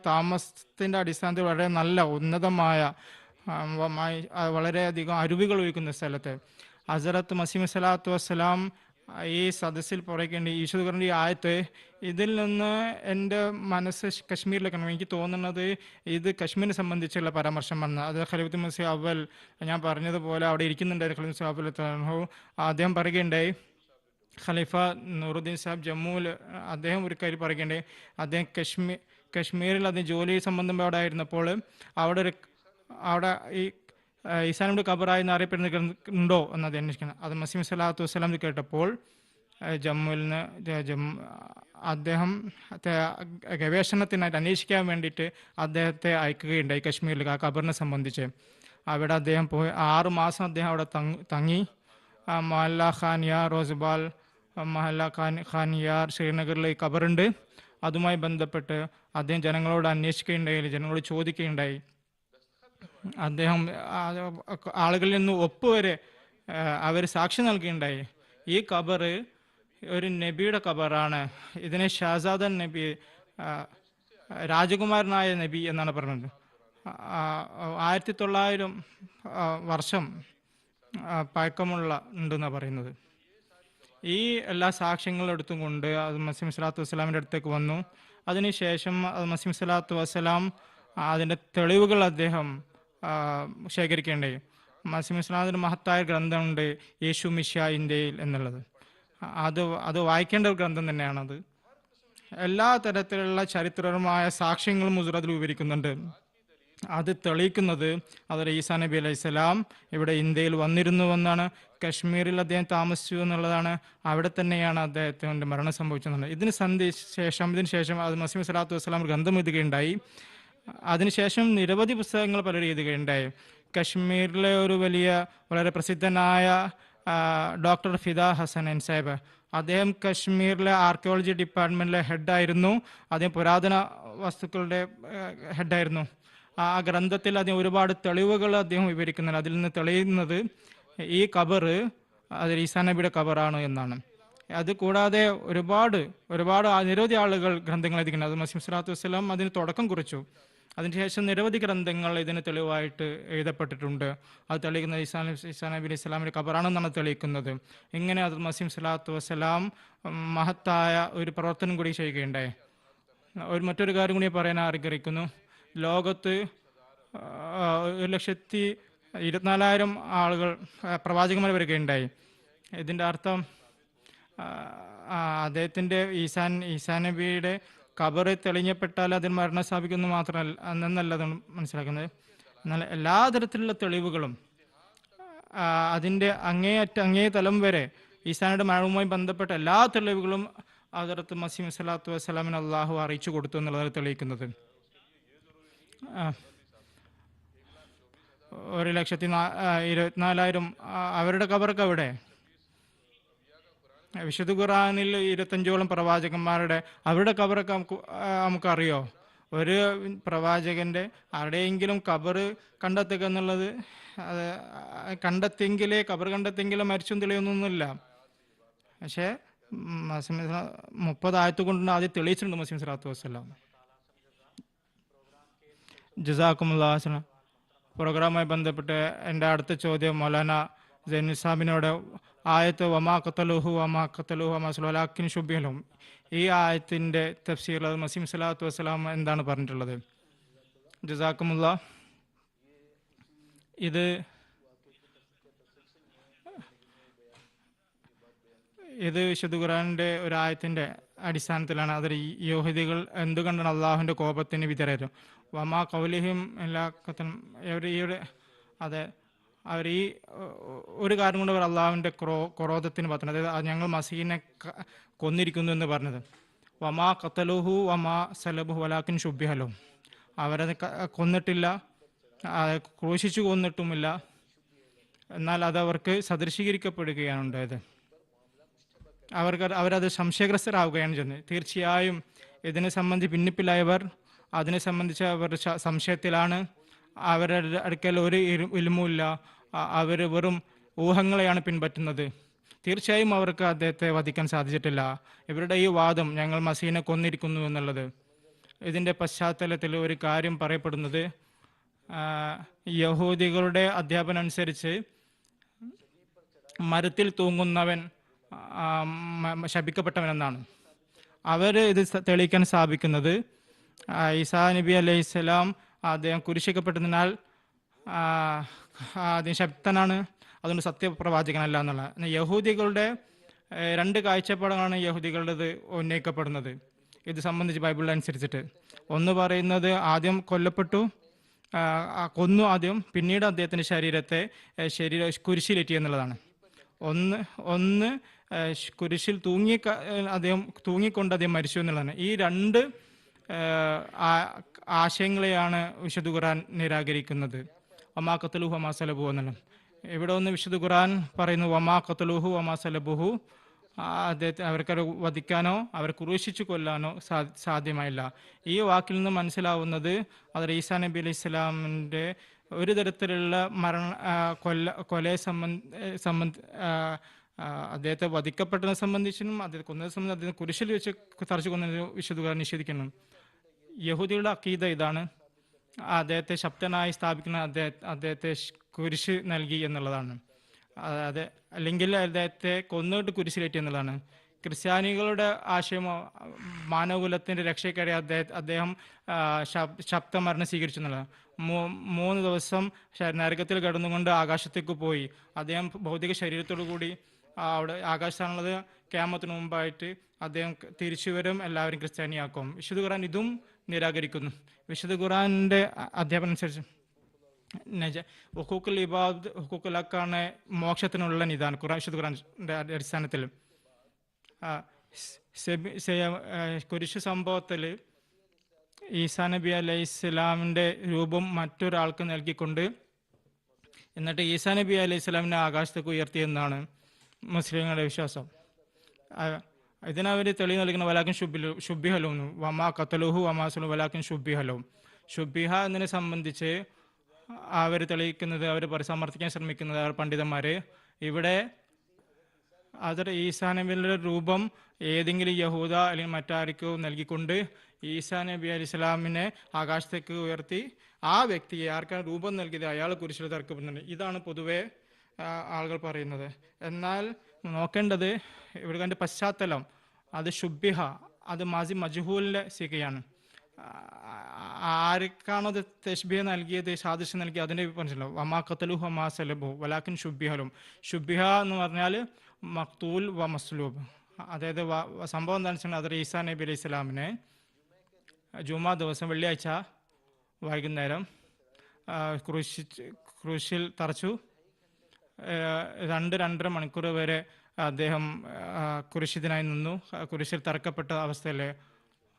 താമസത്തിൻ്റെ അടിസ്ഥാനത്തിൽ വളരെ നല്ല ഉന്നതമായ വളരെയധികം അരുവികൾ ഒഴുക്കുന്ന സ്ഥലത്ത്. ഹസ്രത്ത് മസീഹ് സ്വലാത്തു വസ്സലാം ഈ സദസ്സിൽ പറയുകയുണ്ട്, ഈശ്വരൻ്റെ ഈ ആയത്ത്, ഇതിൽ നിന്ന് എൻ്റെ മനസ്സ് കശ്മീരിലേക്കാണ്. എനിക്ക് തോന്നുന്നത് ഇത് കശ്മീരിനെ സംബന്ധിച്ചുള്ള പരാമർശമാണ്. അത് ഖലീഫത്തുൽ മസീഹ് അവൽ, ഞാൻ പറഞ്ഞതുപോലെ അവിടെ ഇരിക്കുന്നുണ്ടായിരുന്നു ഖലീഫത്തുൽ മസീഹ് അവൽ, അദ്ദേഹം പറയുകയുണ്ടായി, ഖലീഫ നൂറുദ്ദീൻ സാഹിബ് ജമ്മുവിൽ അദ്ദേഹം ഒരു കാര്യം പറയുകയുണ്ടായി. അദ്ദേഹം കശ്മീരിൽ അദ്ദേഹം ജോലി സംബന്ധമായി ആയിരുന്നപ്പോൾ അവിടെ ഈ ഈസാ നബിയുടെ ഖബറായി എന്നറിയപ്പെടുന്നുണ്ടോ എന്ന് അത് അന്വേഷിക്കണം. അത് മസീഹ് സ്വലാത്തു വസ്സലാം കേട്ടപ്പോൾ ജമ്മുവിൽ നിന്ന് അദ്ദേഹം ഗവേഷണത്തിനായിട്ട് അന്വേഷിക്കാൻ വേണ്ടിയിട്ട് അദ്ദേഹത്തെ അയക്കുകയുണ്ടായി കശ്മീരിലേക്ക്, ആ ഖബറിനെ സംബന്ധിച്ച്. അവിടെ അദ്ദേഹം പോയി 6 മാസം അദ്ദേഹം അവിടെ തങ്ങി. മഹല്ല ഖാനിയാർ റോസ്ബാൽ, മഹല്ല ഖാനിയാർ ശ്രീനഗറിൽ ഈ ഖബറുണ്ട്. അതുമായി ബന്ധപ്പെട്ട് അദ്ദേഹം ജനങ്ങളോട് അന്വേഷിക്കുകയുണ്ടായി, ജനങ്ങളോട് ചോദിക്കുകയുണ്ടായി. അദ്ദേഹം ആളുകളിൽ നിന്ന് ഒപ്പ് വരെ അവർ സാക്ഷി നൽകുകയുണ്ടായി. ഈ ഖബർ ഒരു നബിയുടെ ഖബറാണ്, ഇതിനെ ഷഹസാദൻ നബി, രാജകുമാരനായ നബി എന്നാണ് പറഞ്ഞത്. 1900 വർഷം പഴക്കമുള്ള ഉണ്ടെന്നാണ് പറയുന്നത്. ഈ എല്ലാ സാക്ഷ്യങ്ങളും എടുത്തും കൊണ്ട് അത് മസീഹ് സ്വലാത്തു വസ്സലാമിൻ്റെ അടുത്തേക്ക് വന്നു. അതിനുശേഷം അത് മസീഹ് സ്വലാത്തു വസ്സലാം അതിൻ്റെ തെളിവുകൾ അദ്ദേഹം ശേഖരിക്കേണ്ടായി. മസീഹ് സ്വലാമിൻ്റെ മഹത്തായ ഗ്രന്ഥമുണ്ട് യേശു മിശിഹ ഇന്ത്യയിൽ എന്നുള്ളത്. അത് വായിക്കേണ്ട ഒരു ഗ്രന്ഥം തന്നെയാണത്. എല്ലാ തരത്തിലുള്ള ചരിത്രപരമായ സാക്ഷ്യങ്ങളും ഹുസൂർ അതിൽ വിവരിക്കുന്നുണ്ട്. അത് തെളിയിക്കുന്നത് അത് ഈസാ നബി അലൈഹി സ്വലാം ഇവിടെ ഇന്ത്യയിൽ വന്നിരുന്നുവെന്നാണ്, കശ്മീരിൽ അദ്ദേഹം താമസിച്ചു എന്നുള്ളതാണ്, അവിടെ തന്നെയാണ് അദ്ദേഹത്തിൻ്റെ മരണം സംഭവിച്ചതെന്നാണ്. ഇതിന് ശേഷം അത് മസീഹ് സ്വലാത്തു വസ്സലാം ഗ്രന്ഥം എഴുതുകയുണ്ടായി. അതിനുശേഷം നിരവധി പുസ്തകങ്ങൾ പലരും എഴുതുകയുണ്ടായി. കശ്മീരിലെ ഒരു വളരെ പ്രസിദ്ധനായ ഡോക്ടർ ഫിദ ഹസൻ സാഹിബ്, അദ്ദേഹം കശ്മീരിലെ ആർക്കിയോളജി ഡിപ്പാർട്ട്മെൻറ്റിലെ ഹെഡായിരുന്നു. അദ്ദേഹം പുരാതന വസ്തുക്കളുടെ ഹെഡായിരുന്നു. ആ ഗ്രന്ഥത്തിൽ അദ്ദേഹം ഒരുപാട് തെളിവുകൾ അദ്ദേഹം വിവരിക്കുന്നുണ്ട്. അതിൽ നിന്ന് തെളിയുന്നത് ഈ ഖബർ അത് ഈസാ നബിയുടെ ഖബറാണ് എന്നാണ്. അത് കൂടാതെ ഒരുപാട് നിരവധി ആളുകൾ ഗ്രന്ഥങ്ങൾ എഴുതിയിട്ടുണ്ട്. അത് മസീഹ് സ്വലാത്തു വസ്സലാം അതിന് തുടക്കം കുറിച്ചു. അതിനുശേഷം നിരവധി ഗ്രന്ഥങ്ങൾ ഇതിന് തെളിവായിട്ട് എഴുതപ്പെട്ടിട്ടുണ്ട്. അത് തെളിയിക്കുന്നത് ഈസാ നബി അലൈഹി സ്വലാമിൻ്റെ ഖബറാണെന്നാണ് തെളിയിക്കുന്നത്. ഇങ്ങനെ അത് മസീഹ് സ്വലാത്തു വസ്സലാം മഹത്തായ ഒരു പ്രവർത്തനം കൂടി ചെയ്യുകയുണ്ടായി. മറ്റൊരു കാര്യം കൂടി പറയാൻ ആഗ്രഹിക്കുന്നു. ലോകത്ത് 1,24,000 ആളുകൾ പ്രവാചകന്മാർ വരികയുണ്ടായി. ഇതിൻ്റെ അർത്ഥം അദ്ദേഹത്തിൻ്റെ ഈസാ നബിയുടെ ഖബർ തെളിഞ്ഞപ്പെട്ടാൽ അതിന് മരണം സ്ഥാപിക്കുന്നു മാത്രമല്ല എന്നല്ല മനസ്സിലാക്കുന്നത്. എന്നാൽ എല്ലാ തരത്തിലുള്ള തെളിവുകളും അതിൻ്റെ അങ്ങേ തലം വരെ ഈസാനയുടെ മരണവുമായി ബന്ധപ്പെട്ട എല്ലാ തെളിവുകളും ഹദ്റത്ത് മസീഹ് സ്വല്ലല്ലാഹു അലൈഹി വസല്ലമയെ അള്ളാഹു അറിയിച്ചു കൊടുത്തു എന്നുള്ളത് തെളിയിക്കുന്നത്. 1,24,000 അവരുടെ ഖബറൊക്കെ അവിടെ. വിശുദ്ധ ഖുർആനിൽ 25ഓളം പ്രവാചകന്മാരുടെ അവരുടെ ഖബറൊക്കെ നമുക്കറിയോ? ഒരു പ്രവാചകന്റെ ആരുടെയെങ്കിലും ഖബർ കണ്ടെത്തുക എന്നുള്ളത് ഖബർ കണ്ടെത്തിയെങ്കിലേ മരിച്ചും തെളിയൊന്നുമില്ല. പക്ഷേ 30 ആയത്ത് കൊണ്ട് ആദ്യം തെളിയിച്ചിട്ടുണ്ട് മസീഹ് സ്വല്ലല്ലാഹു അലൈഹി വസല്ലം. ജസാക്കുമുല്ലാഹ്. പ്രോഗ്രാമുമായി ബന്ധപ്പെട്ട് എൻ്റെ അടുത്ത ചോദ്യം മൗലാന സൈനുൽ സാബിനോട്, ആയത്ത് വമാ ഖതലുഹു വമാ വലാകിൻ ശുബ്ബിഹ ലഹും, ഈ ആയത്തിൻ്റെ തഫ്സീർ മസീഹ് സ്വല്ലല്ലാഹു വസ്സലാം എന്താണ് പറഞ്ഞിട്ടുള്ളത്? ജസാക്കുമുല്ലാഹ്. ഇത് വിശുദ്ധ ഖുർആനിൻ്റെ ഒരു ആയത്തിൻ്റെ അടിസ്ഥാനത്തിലാണ് അത് യഹൂദികൾ എന്തുകൊണ്ടാണ് അള്ളാഹുവിൻ്റെ കോപത്തിന് വിധേയരും വമാ കൗലിഹിം എല്ലാ അതെ അവർ ഈ ഒരു കാര്യം കൊണ്ട് അവർ അള്ളാഹുവിൻ്റെ ക്രോധത്തിന് പറ്റുന്നത്, അതായത് ഞങ്ങൾ മസീഹിനെ കൊന്നിരിക്കുന്നു എന്ന് പറഞ്ഞത്. വമാ ഖത്തലുഹു വമാ സലബുഹു വലാക്കിൻ ശുബ്ബിഹലോ, അവരത് കൊന്നിട്ടില്ല, ക്രൂശിച്ചു കൊന്നിട്ടുമില്ല, എന്നാൽ അതവർക്ക് സദൃശീകരിക്കപ്പെടുകയാണ് ഉണ്ടായത്. അവരത് സംശയഗ്രസ്തരാവുകയാണ് ചെയ്യുന്നത്. തീർച്ചയായും ഇതിനെ സംബന്ധിച്ച് ഭിന്നിപ്പിലായവർ അതിനെ സംബന്ധിച്ച് അവർ സംശയത്തിലാണ്. അവരുടെ അടുക്കൽ ഒരു ഇൽമുമില്ല, അവർ വെറും ഊഹങ്ങളെയാണ് പിൻപറ്റുന്നത്. തീർച്ചയായും അവർക്ക് അദ്ദേഹത്തെ വധിക്കാൻ സാധിച്ചിട്ടില്ല. ഇവരുടെ ഈ വാദം ഞങ്ങൾ മസീനെ കൊന്നിരിക്കുന്നു എന്നുള്ളത്, ഇതിൻ്റെ പശ്ചാത്തലത്തിൽ ഒരു കാര്യം പറയപ്പെടുന്നത്, യഹൂദികളുടെ അധ്യാപനം അനുസരിച്ച് മരത്തിൽ തൂങ്ങുന്നവൻ ശപിക്കപ്പെട്ടവനെന്നാണ്. അവർ ഇത് തെളിയിക്കാൻ സ്ഥാപിക്കുന്നത് ഈസാ നബി അലൈഹിസ്സലാം അദ്ദേഹം കുരിശിക്കപ്പെട്ടതിനാൽ അദ്ദേഹം ശക്തനാണ്, അതുകൊണ്ട് സത്യപ്രവാചകനല്ല എന്നുള്ള യഹൂദികളുടെ രണ്ട് കാഴ്ചപ്പാടുകളാണ് യഹൂദികളുടേത് ഉന്നയിക്കപ്പെടുന്നത് ഇത് സംബന്ധിച്ച് ബൈബിളിൽ അനുസരിച്ചിട്ട്. ഒന്ന് പറയുന്നത് ആദ്യം കൊന്നു ആദ്യം, പിന്നീട് അദ്ദേഹത്തിൻ്റെ ശരീരത്തെ കുരിശിലേറ്റി എന്നുള്ളതാണ്. ഒന്ന് കുരിശിൽ തൂങ്ങിക്കൊണ്ട് അദ്ദേഹം മരിച്ചു എന്നുള്ളതാണ്. ഈ രണ്ട് ആശയങ്ങളെയാണ് വിശുദ്ധ ഖുർആൻ നിരാകരിക്കുന്നത്. വമാ ഖത്തലുഹു വമാ സലബുഹു എന്നുള്ളത്. ഇവിടെ ഒന്ന് വിശുദ്ധ ഖുർആൻ പറയുന്നു വമാ ഖത്തലുഹു വമാ സലബുഹു, അദ്ദേഹത്തെ അവർക്ക് വധിക്കാനോ അവരെ ക്രൂശിച്ചു കൊല്ലാനോ സാധ്യമായില്ല. ഈ വാക്കിൽ നിന്ന് മനസ്സിലാവുന്നത് അത് ഈസാ നബി അലൈഹി സ്വലാമിൻ്റെ ഒരു തരത്തിലുള്ള കൊലയെ അദ്ദേഹത്തെ വധിക്കപ്പെട്ടതിനെ സംബന്ധിച്ചും അദ്ദേഹത്തെ കൊന്നതിനെ സംബന്ധിച്ച് അദ്ദേഹം കുരിശിൽ വെച്ച് തറച്ചു കൊന്നതിന് വിശുദ്ധ ഖുർആൻ നിഷേധിക്കുന്നു. യഹൂദികളുടെ അഖീദ ഇതാണ്, അദ്ദേഹത്തെ ശക്തനായി സ്ഥാപിക്കുന്ന അദ്ദേഹത്തെ കുരിശ് നൽകി എന്നുള്ളതാണ്. അല്ലെങ്കിൽ അദ്ദേഹത്തെ കൊന്നിട്ട് കുരിശിലേറ്റി എന്നുള്ളതാണ്. ക്രിസ്ത്യാനികളുടെ ആശയമോ മാനവകുലത്തിൻ്റെ രക്ഷയ്ക്കായി അദ്ദേഹം ശബ്ദമരണം സ്വീകരിച്ചു എന്നുള്ളതാണ്. 3 ദിവസം നരകത്തിൽ കടന്നുകൊണ്ട് ആകാശത്തേക്ക് പോയി. അദ്ദേഹം ഭൗതിക ശരീരത്തോടു കൂടി അവിടെ ആകാശത്താണുള്ളത്. ഖിയാമത്തിന് മുമ്പായിട്ട് അദ്ദേഹം തിരിച്ചു വരും, എല്ലാവരും ക്രിസ്ത്യാനിയാക്കും. വിശുദ്ധ ഖുർആൻ ഇതും നിരാകരിക്കുന്നു. വിശുദ്ധ ഖുർആനിൻ്റെ അധ്യാപനം അനുസരിച്ച് ഹുഖൂഖുൽ ഇബാദ് ഹുഖൂഖുൽ ഹഖാണ് മോക്ഷത്തിനുള്ള നിദാനം വിശുദ്ധ ഖുർആന്റെ അടിസ്ഥാനത്തിൽ. കുരിശ് സംഭവത്തിൽ ഈസാ നബി അലൈഹി സ്വലാമിൻ്റെ രൂപം മറ്റൊരാൾക്ക് നൽകിക്കൊണ്ട് എന്നിട്ട് ഈസാ നബി അലൈഹി സ്വലാമിനെ ആകാശത്തേക്ക് ഉയർത്തിയെന്നാണ് മുസ്ലിങ്ങളുടെ വിശ്വാസം. ഇതിനവർ തെളിവ് നൽകുന്ന വലാക്കിൻ ഷുബിഹലും വമാ ഖത്തലുഹു വമാ സലബുഹു വലാക്കിൻ ഷുബിഹലും. ഷുബിഹ എന്നതിനെ സംബന്ധിച്ച് അവർ തെളിയിക്കുന്നത്, അവർ സമർത്ഥിക്കാൻ ശ്രമിക്കുന്നത് അവർ പണ്ഡിതന്മാർ ഇവിടെ അതർ ഈസാ നബിയുടെ രൂപം ഏതെങ്കിലും യഹൂദ അല്ലെങ്കിൽ മറ്റാർക്കോ നൽകിക്കൊണ്ട് ഈസാ നബി അലൈഹി സ്വലാമിനെ ആകാശത്തേക്ക് ഉയർത്തി ആ വ്യക്തിയെ ആർക്കാണ് രൂപം നൽകിയത് അയാൾ കുരിശിൽ തറക്കപ്പെടുന്നുണ്ട്. ഇതാണ് പൊതുവെ ആളുകൾ പറയുന്നത്. എന്നാൽ നോക്കേണ്ടത് ഇവിടെ കണ്ട പശ്ചാത്തലം അത് ഷുബിഹ, അത് മാസി മജ്ഹൂലിൻ്റെ സിഗയാണ്. ആർക്കാണോ അത് തശ്ബീഹ നൽകിയത്, സാദൃശ്യം നൽകിയത്, അതിൻ്റെ മനസ്സിലാവും. വമാ ഖത്തലുഹു വമാ സലബുഹു വലാക്കിൻ ഷുബിഹലും. ഷുബിഹ എന്ന് പറഞ്ഞാൽ മഖ്തൂൽ വ മസ്ലൂബ്. അതായത് സംഭവം എന്താണെന്ന് വെച്ചാൽ അത് ഈസാ നബി അലൈഹി സ്വലാമിനെ ജുമാ ദിവസം വെള്ളിയാഴ്ച വൈകുന്നേരം ക്രൂശിൽ തറച്ചു. 2-2.5 മണിക്കൂർ വരെ അദ്ദേഹം കുരിശിതനായി നിന്നു, കുരിശിൽ തറക്കപ്പെട്ട അവസ്ഥയിൽ.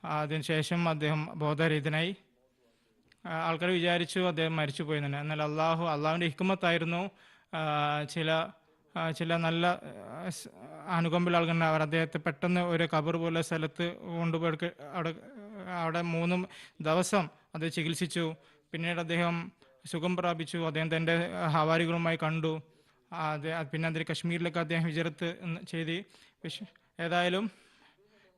അതിനുശേഷം അദ്ദേഹം ബോധരഹിതനായി. ആൾക്കാർ വിചാരിച്ചു അദ്ദേഹം മരിച്ചു പോയെന്ന്. എന്നാൽ അള്ളാഹുവിൻ്റെ ഹിക്മത്തായിരുന്നു. ചില നല്ല അനുകമ്പുള്ള ആൾക്കാർ അവർ അദ്ദേഹത്തെ പെട്ടെന്ന് ഒരു ഖബർ പോലെ സ്ഥലത്ത് കൊണ്ടുപോയി അവിടെ 3 ദിവസം അത് ചികിത്സിച്ചു. പിന്നീട് അദ്ദേഹം സുഖം പ്രാപിച്ചു. അദ്ദേഹം തൻ്റെ ഹവാരികളുമായി കണ്ടു. പിന്നെ അതിൽ കശ്മീരിലേക്ക് അദ്ദേഹം ഹിജറത്ത് ചെയ്ത്. ഏതായാലും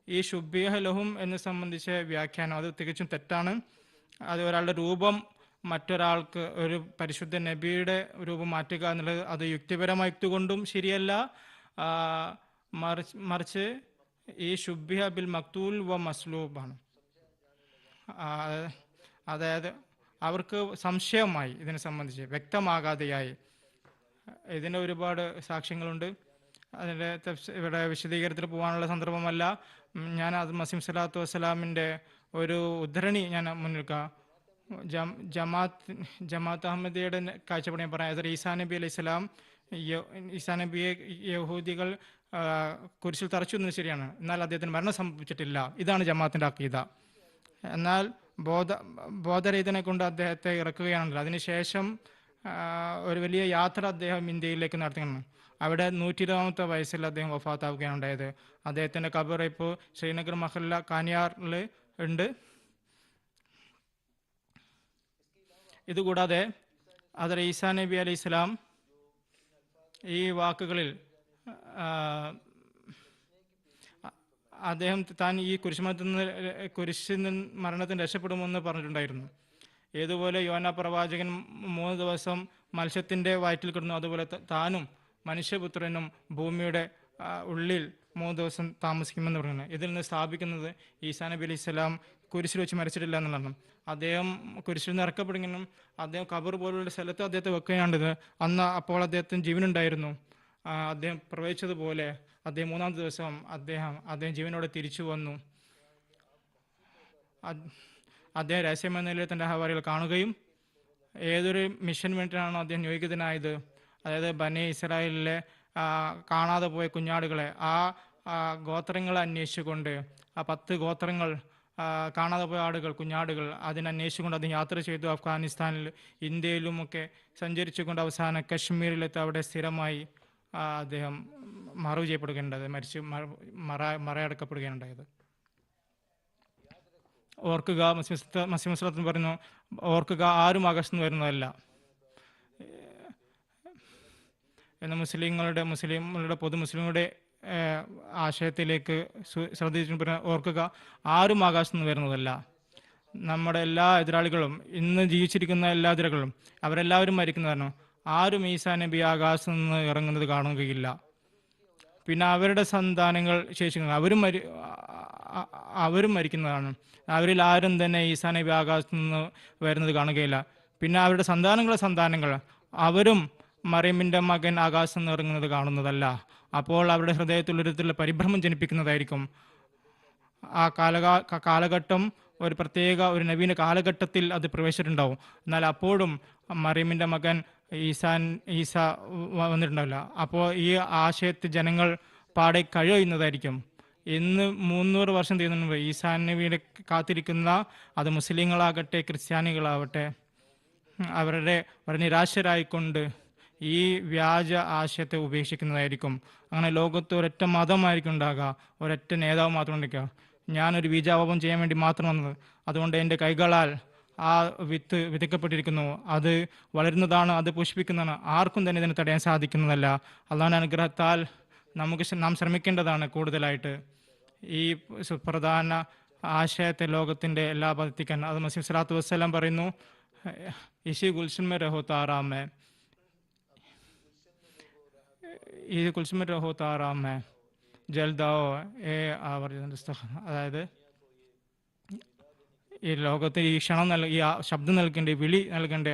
ഈ ഷുബിഹ ലഹും എന്നെ സംബന്ധിച്ച വ്യാഖ്യാനം അത് തികച്ചും തെറ്റാണ്. അത് ഒരാളുടെ രൂപം മറ്റൊരാൾക്ക്, ഒരു പരിശുദ്ധ നബിയുടെ രൂപം മാറ്റുക എന്നുള്ളത് അത് യുക്തിപരമായ യുക്തി കൊണ്ടും ശരിയല്ല. മറിച്ച് ഈ ഷുബിഹ ബിൽ മക്തൂൽ വ മസ്ലൂബാണ്. അതായത് അവർക്ക് സംശയമായി, ഇതിനെ സംബന്ധിച്ച് വ്യക്തമാകാതെയായി. ഇതിന് ഒരുപാട് സാക്ഷ്യങ്ങളുണ്ട്. അതിൻ്റെ ഇവിടെ വിശദീകരണത്തിൽ പോകാനുള്ള സന്ദർഭമല്ല. ഞാൻ അത് മസീം സ്വലാത്തു വസ്സലാമിൻ്റെ ഒരു ഉദ്ധരണി ഞാൻ മുന്നിൽക്കാം. ജമാഅത്ത് അഹമ്മദിയുടെ കാഴ്ചപ്പാട് ഞാൻ പറയാം. അത് ഈസാ നബി അലൈഹി സ്വലാം ഈസാ നബിയെ യഹൂദികൾ കുരിശിൽ തറച്ചു എന്നത് ശരിയാണ്, എന്നാൽ അദ്ദേഹത്തിന് മരണം സംഭവിച്ചിട്ടില്ല. ഇതാണ് ജമാഅത്തിൻ്റെ അഖീദ. എന്നാൽ ബോധരഹിതനെ കൊണ്ട് അദ്ദേഹത്തെ ഇറക്കുകയാണല്ലോ. അതിനുശേഷം ഒരു വലിയ യാത്ര അദ്ദേഹം ഇന്ത്യയിലേക്ക് നടത്തുകയാണ്. അവിടെ 120ാമത്തെ വയസ്സിൽ അദ്ദേഹം വഫാത്താവുകയാണ് ഉണ്ടായത്. അദ്ദേഹത്തിൻ്റെ ഖബർ ഇപ്പോൾ ശ്രീനഗർ മഹല്ല കാനിയാറിൽ ഉണ്ട്. ഇതുകൂടാതെ ഹദരത്ത് ഈസാ നബി അലൈഹി സ്വലാം ഈ വാക്കുകളിൽ അദ്ദേഹം താൻ ഈ കുരിശിൽ നിന്ന് മരണത്തിന് രക്ഷപ്പെടുമെന്ന് പറഞ്ഞിട്ടുണ്ടായിരുന്നു. ഏതുപോലെ യോന പ്രവാചകൻ 3 ദിവസം മത്സ്യത്തിൻ്റെ വയറ്റിൽ കിടന്നു, അതുപോലെ താനും മനുഷ്യപുത്രനും ഭൂമിയുടെ ഉള്ളിൽ 3 ദിവസം താമസിക്കുമെന്ന് പറയുന്നു. ഇതിൽ നിന്ന് സ്ഥാപിക്കുന്നത് ഈസാ നബി അലൈഹി സ്വലാം കുരിശിൽ വെച്ച് മരിച്ചിട്ടില്ല എന്നുള്ളതാണ്. അദ്ദേഹം കുരിശിൽ നിന്ന് ഇറക്കപ്പെടുകയും അദ്ദേഹം ഖബർ പോലുള്ള സ്ഥലത്ത് അദ്ദേഹത്തെ വെക്കുകയാണ്ടത്. അപ്പോൾ അദ്ദേഹത്തിന് ജീവനുണ്ടായിരുന്നു. അദ്ദേഹം പ്രവചിച്ചതുപോലെ അദ്ദേഹം 3-ാമത്തെ ദിവസം അദ്ദേഹം ജീവനോടെ തിരിച്ചു വന്നു. അദ്ദേഹം രഹസ്യമെന്ന നിലയിൽ തൻ്റെ ഹവാരികൾ കാണുകയും ഏതൊരു മിഷൻ വേണ്ടിയിട്ടാണോ അദ്ദേഹം നിയോഗിതനായത്, അതായത് ബനി ഇസ്രായേലിലെ കാണാതെ പോയ കുഞ്ഞാടുകളെ, ആ ഗോത്രങ്ങളെ അന്വേഷിച്ചുകൊണ്ട്, ആ 10 ഗോത്രങ്ങൾ കാണാതെ പോയ കുഞ്ഞാടുകൾ അതിനന്വേഷിച്ചുകൊണ്ട് അദ്ദേഹം യാത്ര ചെയ്തു. അഫ്ഗാനിസ്ഥാനിൽ ഇന്ത്യയിലുമൊക്കെ സഞ്ചരിച്ചുകൊണ്ട് അവസാനം കശ്മീരിലെത്തി അവിടെ സ്ഥിരമായി അദ്ദേഹം മറവ് ചെയ്യപ്പെടുകയുണ്ടായത്, മറയടക്കപ്പെടുകയുണ്ടായത്. ഓർക്കുക, മസീഹ് മൗഊദ് പറയുന്നു, ഓർക്കുക ആരും ആകാശത്ത് നിന്ന് വരുന്നതല്ല എന്ന്. മുസ്ലിങ്ങളുടെ മുസ്ലിങ്ങളുടെ ആശയത്തിലേക്ക് ശ്രദ്ധിച്ചു ഓർക്കുക, ആരും ആകാശത്ത് നിന്ന് വരുന്നതല്ല. നമ്മുടെ എല്ലാ എതിരാളികളും, ഇന്ന് ജീവിച്ചിരിക്കുന്ന എല്ലാ എതിരാളികളും അവരെല്ലാവരും മരിക്കുന്നതാണ്. ആരും ഈസാ നബി ആകാശത്ത് നിന്ന് ഇറങ്ങുന്നത് കാണുകയില്ല. പിന്നെ അവരുടെ സന്താനങ്ങൾ ശേഷിക്കുന്നത് അവരും മരിക്കുന്നതാണ്. അവരിൽ ആരും തന്നെ ഈസാ നബി ആകാശത്ത് നിന്ന് വരുന്നത് കാണുകയില്ല. പിന്നെ അവരുടെ സന്താനങ്ങൾ അവരും മറിയമിൻ്റെ മകൻ ആകാശത്ത് നിന്ന് ഇറങ്ങുന്നത് കാണുന്നതല്ല. അപ്പോൾ അവരുടെ ഹൃദയത്തിൽ ഒരു തരത്തിലുള്ള പരിഭ്രമം ജനിപ്പിക്കുന്നതായിരിക്കും. ആ കാലഘട്ടം ഒരു നവീന കാലഘട്ടത്തിൽ അത് പ്രവേശിച്ചിട്ടുണ്ടാവും. എന്നാൽ അപ്പോഴും മറിയമിൻ്റെ മകൻ ഈസ വന്നിട്ടുണ്ടാവില്ല. അപ്പോൾ ഈ ആശയത്തിൽ ജനങ്ങൾ പാടെ കഴിയുന്നതായിരിക്കും. ഇന്ന് 300 വർഷം തീർന്നു ഈസാ നബിയുടെ കാത്തിരിക്കുന്ന, അത് മുസ്ലിങ്ങളാകട്ടെ ക്രിസ്ത്യാനികളാവട്ടെ, അവരുടെ നിരാശരായിക്കൊണ്ട് ഈ വ്യാജ ആശയത്തെ ഉപേക്ഷിക്കുന്നതായിരിക്കും. അങ്ങനെ ലോകത്ത് ഒരൊറ്റ മതമായിരിക്കും ഉണ്ടാകുക, ഒരൊറ്റ നേതാവ് മാത്രം ഉണ്ടാക്കുക. ഞാനൊരു ബീജാപാപം ചെയ്യാൻ വേണ്ടി മാത്രം വന്നത്, അതുകൊണ്ട് എൻ്റെ കൈകളാൽ ആ വിത്ത് വിതയ്ക്കപ്പെട്ടിരിക്കുന്നു, അത് വളരുന്നതാണ്, അത് പുഷ്പിക്കുന്നതാണ്. ആർക്കും തന്നെ ഇതിനെ തടയാൻ സാധിക്കുന്നതല്ല. അള്ളാഹുവിൻ്റെ അനുഗ്രഹത്താൽ നാം ശ്രമിക്കേണ്ടതാണ് കൂടുതലായിട്ട് ഈ സുപ്രധാന ആശയത്തെ ലോകത്തിൻ്റെ എല്ലാ പതിക്കാൻ. അത് മസീഹ് സ്വലാത്തു വസ്സലാം പറയുന്നു, ഇഷി ഗുൽഷൻ മെ രഹോ താറാം ഹൈ, ഈ ഗുൽഷൻ മെ രഹോ താറാം ഹൈ ജൽദാओ ഏ ആവർജൻ. അതായത് ഈ ലോകത്തിൽ ഈ ഈ ശബ്ദം നൽകേണ്ട, വിളി നൽകേണ്ട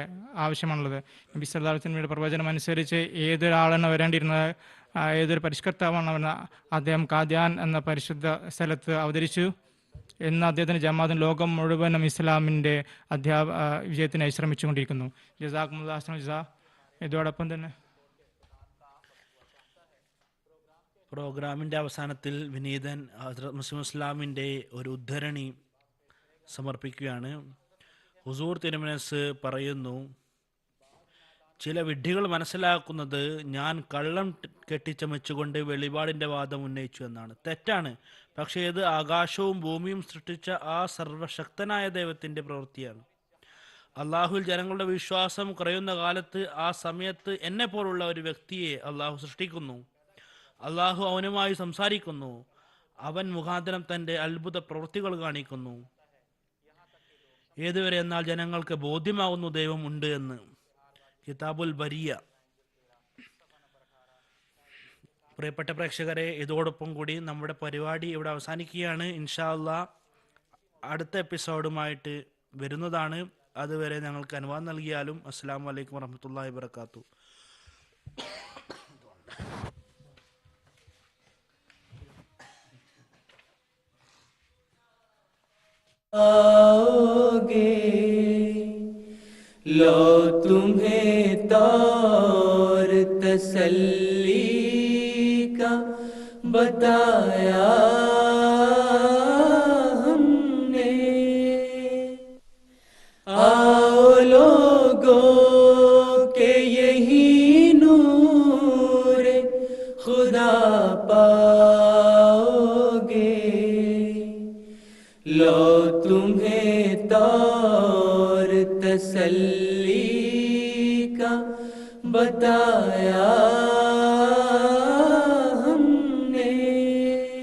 ആവശ്യമാണുള്ളത്. നബി സല്ലല്ലാഹു അലൈഹി വസല്ലമയുടെ പ്രവചനം അനുസരിച്ച് ഏതൊരാളാണ് വരേണ്ടിയിരുന്നത്, ഏതൊരു പരിഷ്കർത്താവാണ് വരുന്നത്, അദ്ദേഹം ഖാദിയാൻ എന്ന പരിശുദ്ധ സ്ഥലത്ത് അവതരിച്ചു എന്ന് അദ്ദേഹത്തിൻ്റെ ജമാഅത്തിന് ലോകം മുഴുവനും ഇസ്ലാമിൻ്റെ വിജയത്തിനായി ശ്രമിച്ചുകൊണ്ടിരിക്കുന്നു. ജസാക്കുമുല്ലാഹ് ജസാ. ഇതോടൊപ്പം തന്നെ പ്രോഗ്രാമിൻ്റെ അവസാനത്തിൽ വിനീതൻ ഹസ്രത്ത് മസീഹ് ഇസ്ലാമിൻ്റെ ഒരു ഉദ്ധരണി സമർപ്പിക്കുകയാണ്. ഹുസൂർ തിരുമനസ് പറയുന്നു, ചില വിഡ്ഢികൾ മനസ്സിലാക്കുന്നത് ഞാൻ കള്ളം കെട്ടിച്ചമച്ചുകൊണ്ട് വെളിപാടിൻ്റെ വാദം ഉന്നയിച്ചു എന്നാണ്. തെറ്റാണ്. പക്ഷേ ഇത് ആകാശവും ഭൂമിയും സൃഷ്ടിച്ച ആ സർവശക്തനായ ദൈവത്തിൻ്റെ പ്രവൃത്തിയാണ്. അള്ളാഹുവിൽ ജനങ്ങളുടെ വിശ്വാസം കുറയുന്ന കാലത്ത് ആ സമയത്ത് എന്നെ പോലുള്ള ഒരു വ്യക്തിയെ അള്ളാഹു സൃഷ്ടിക്കുന്നു. അള്ളാഹു അവനുമായി സംസാരിക്കുന്നു. അവൻ മുഖാന്തരം തൻ്റെ അത്ഭുത പ്രവൃത്തികൾ കാണിക്കുന്നു. ഏതുവരെ എന്നാൽ ജനങ്ങൾക്ക് ബോധ്യമാകുന്നു ദൈവം ഉണ്ട് എന്ന്. കിതാബുൽ ബരിയ. പ്രിയപ്പെട്ട പ്രേക്ഷകരെ, ഇതോടൊപ്പം കൂടി നമ്മുടെ പരിപാടി ഇവിടെ അവസാനിക്കുകയാണ്. ഇൻഷാ അല്ലാഹ് അടുത്ത എപ്പിസോഡുമായിട്ട് വരുന്നതാണ്. അതുവരെ ഞങ്ങൾക്ക് അനുവാദം നൽകിയാലും. അസ്സലാമു അലൈക്കും വറഹ്മത്തുള്ളാഹി വബറകാതുഹു. आओगे, लो तुम्हें तौर तसल्ली का बताया हमने। आओ लोगों के यही नूर खुदा पाओगे, लो तुम्हें तौर तसल्ली का बताया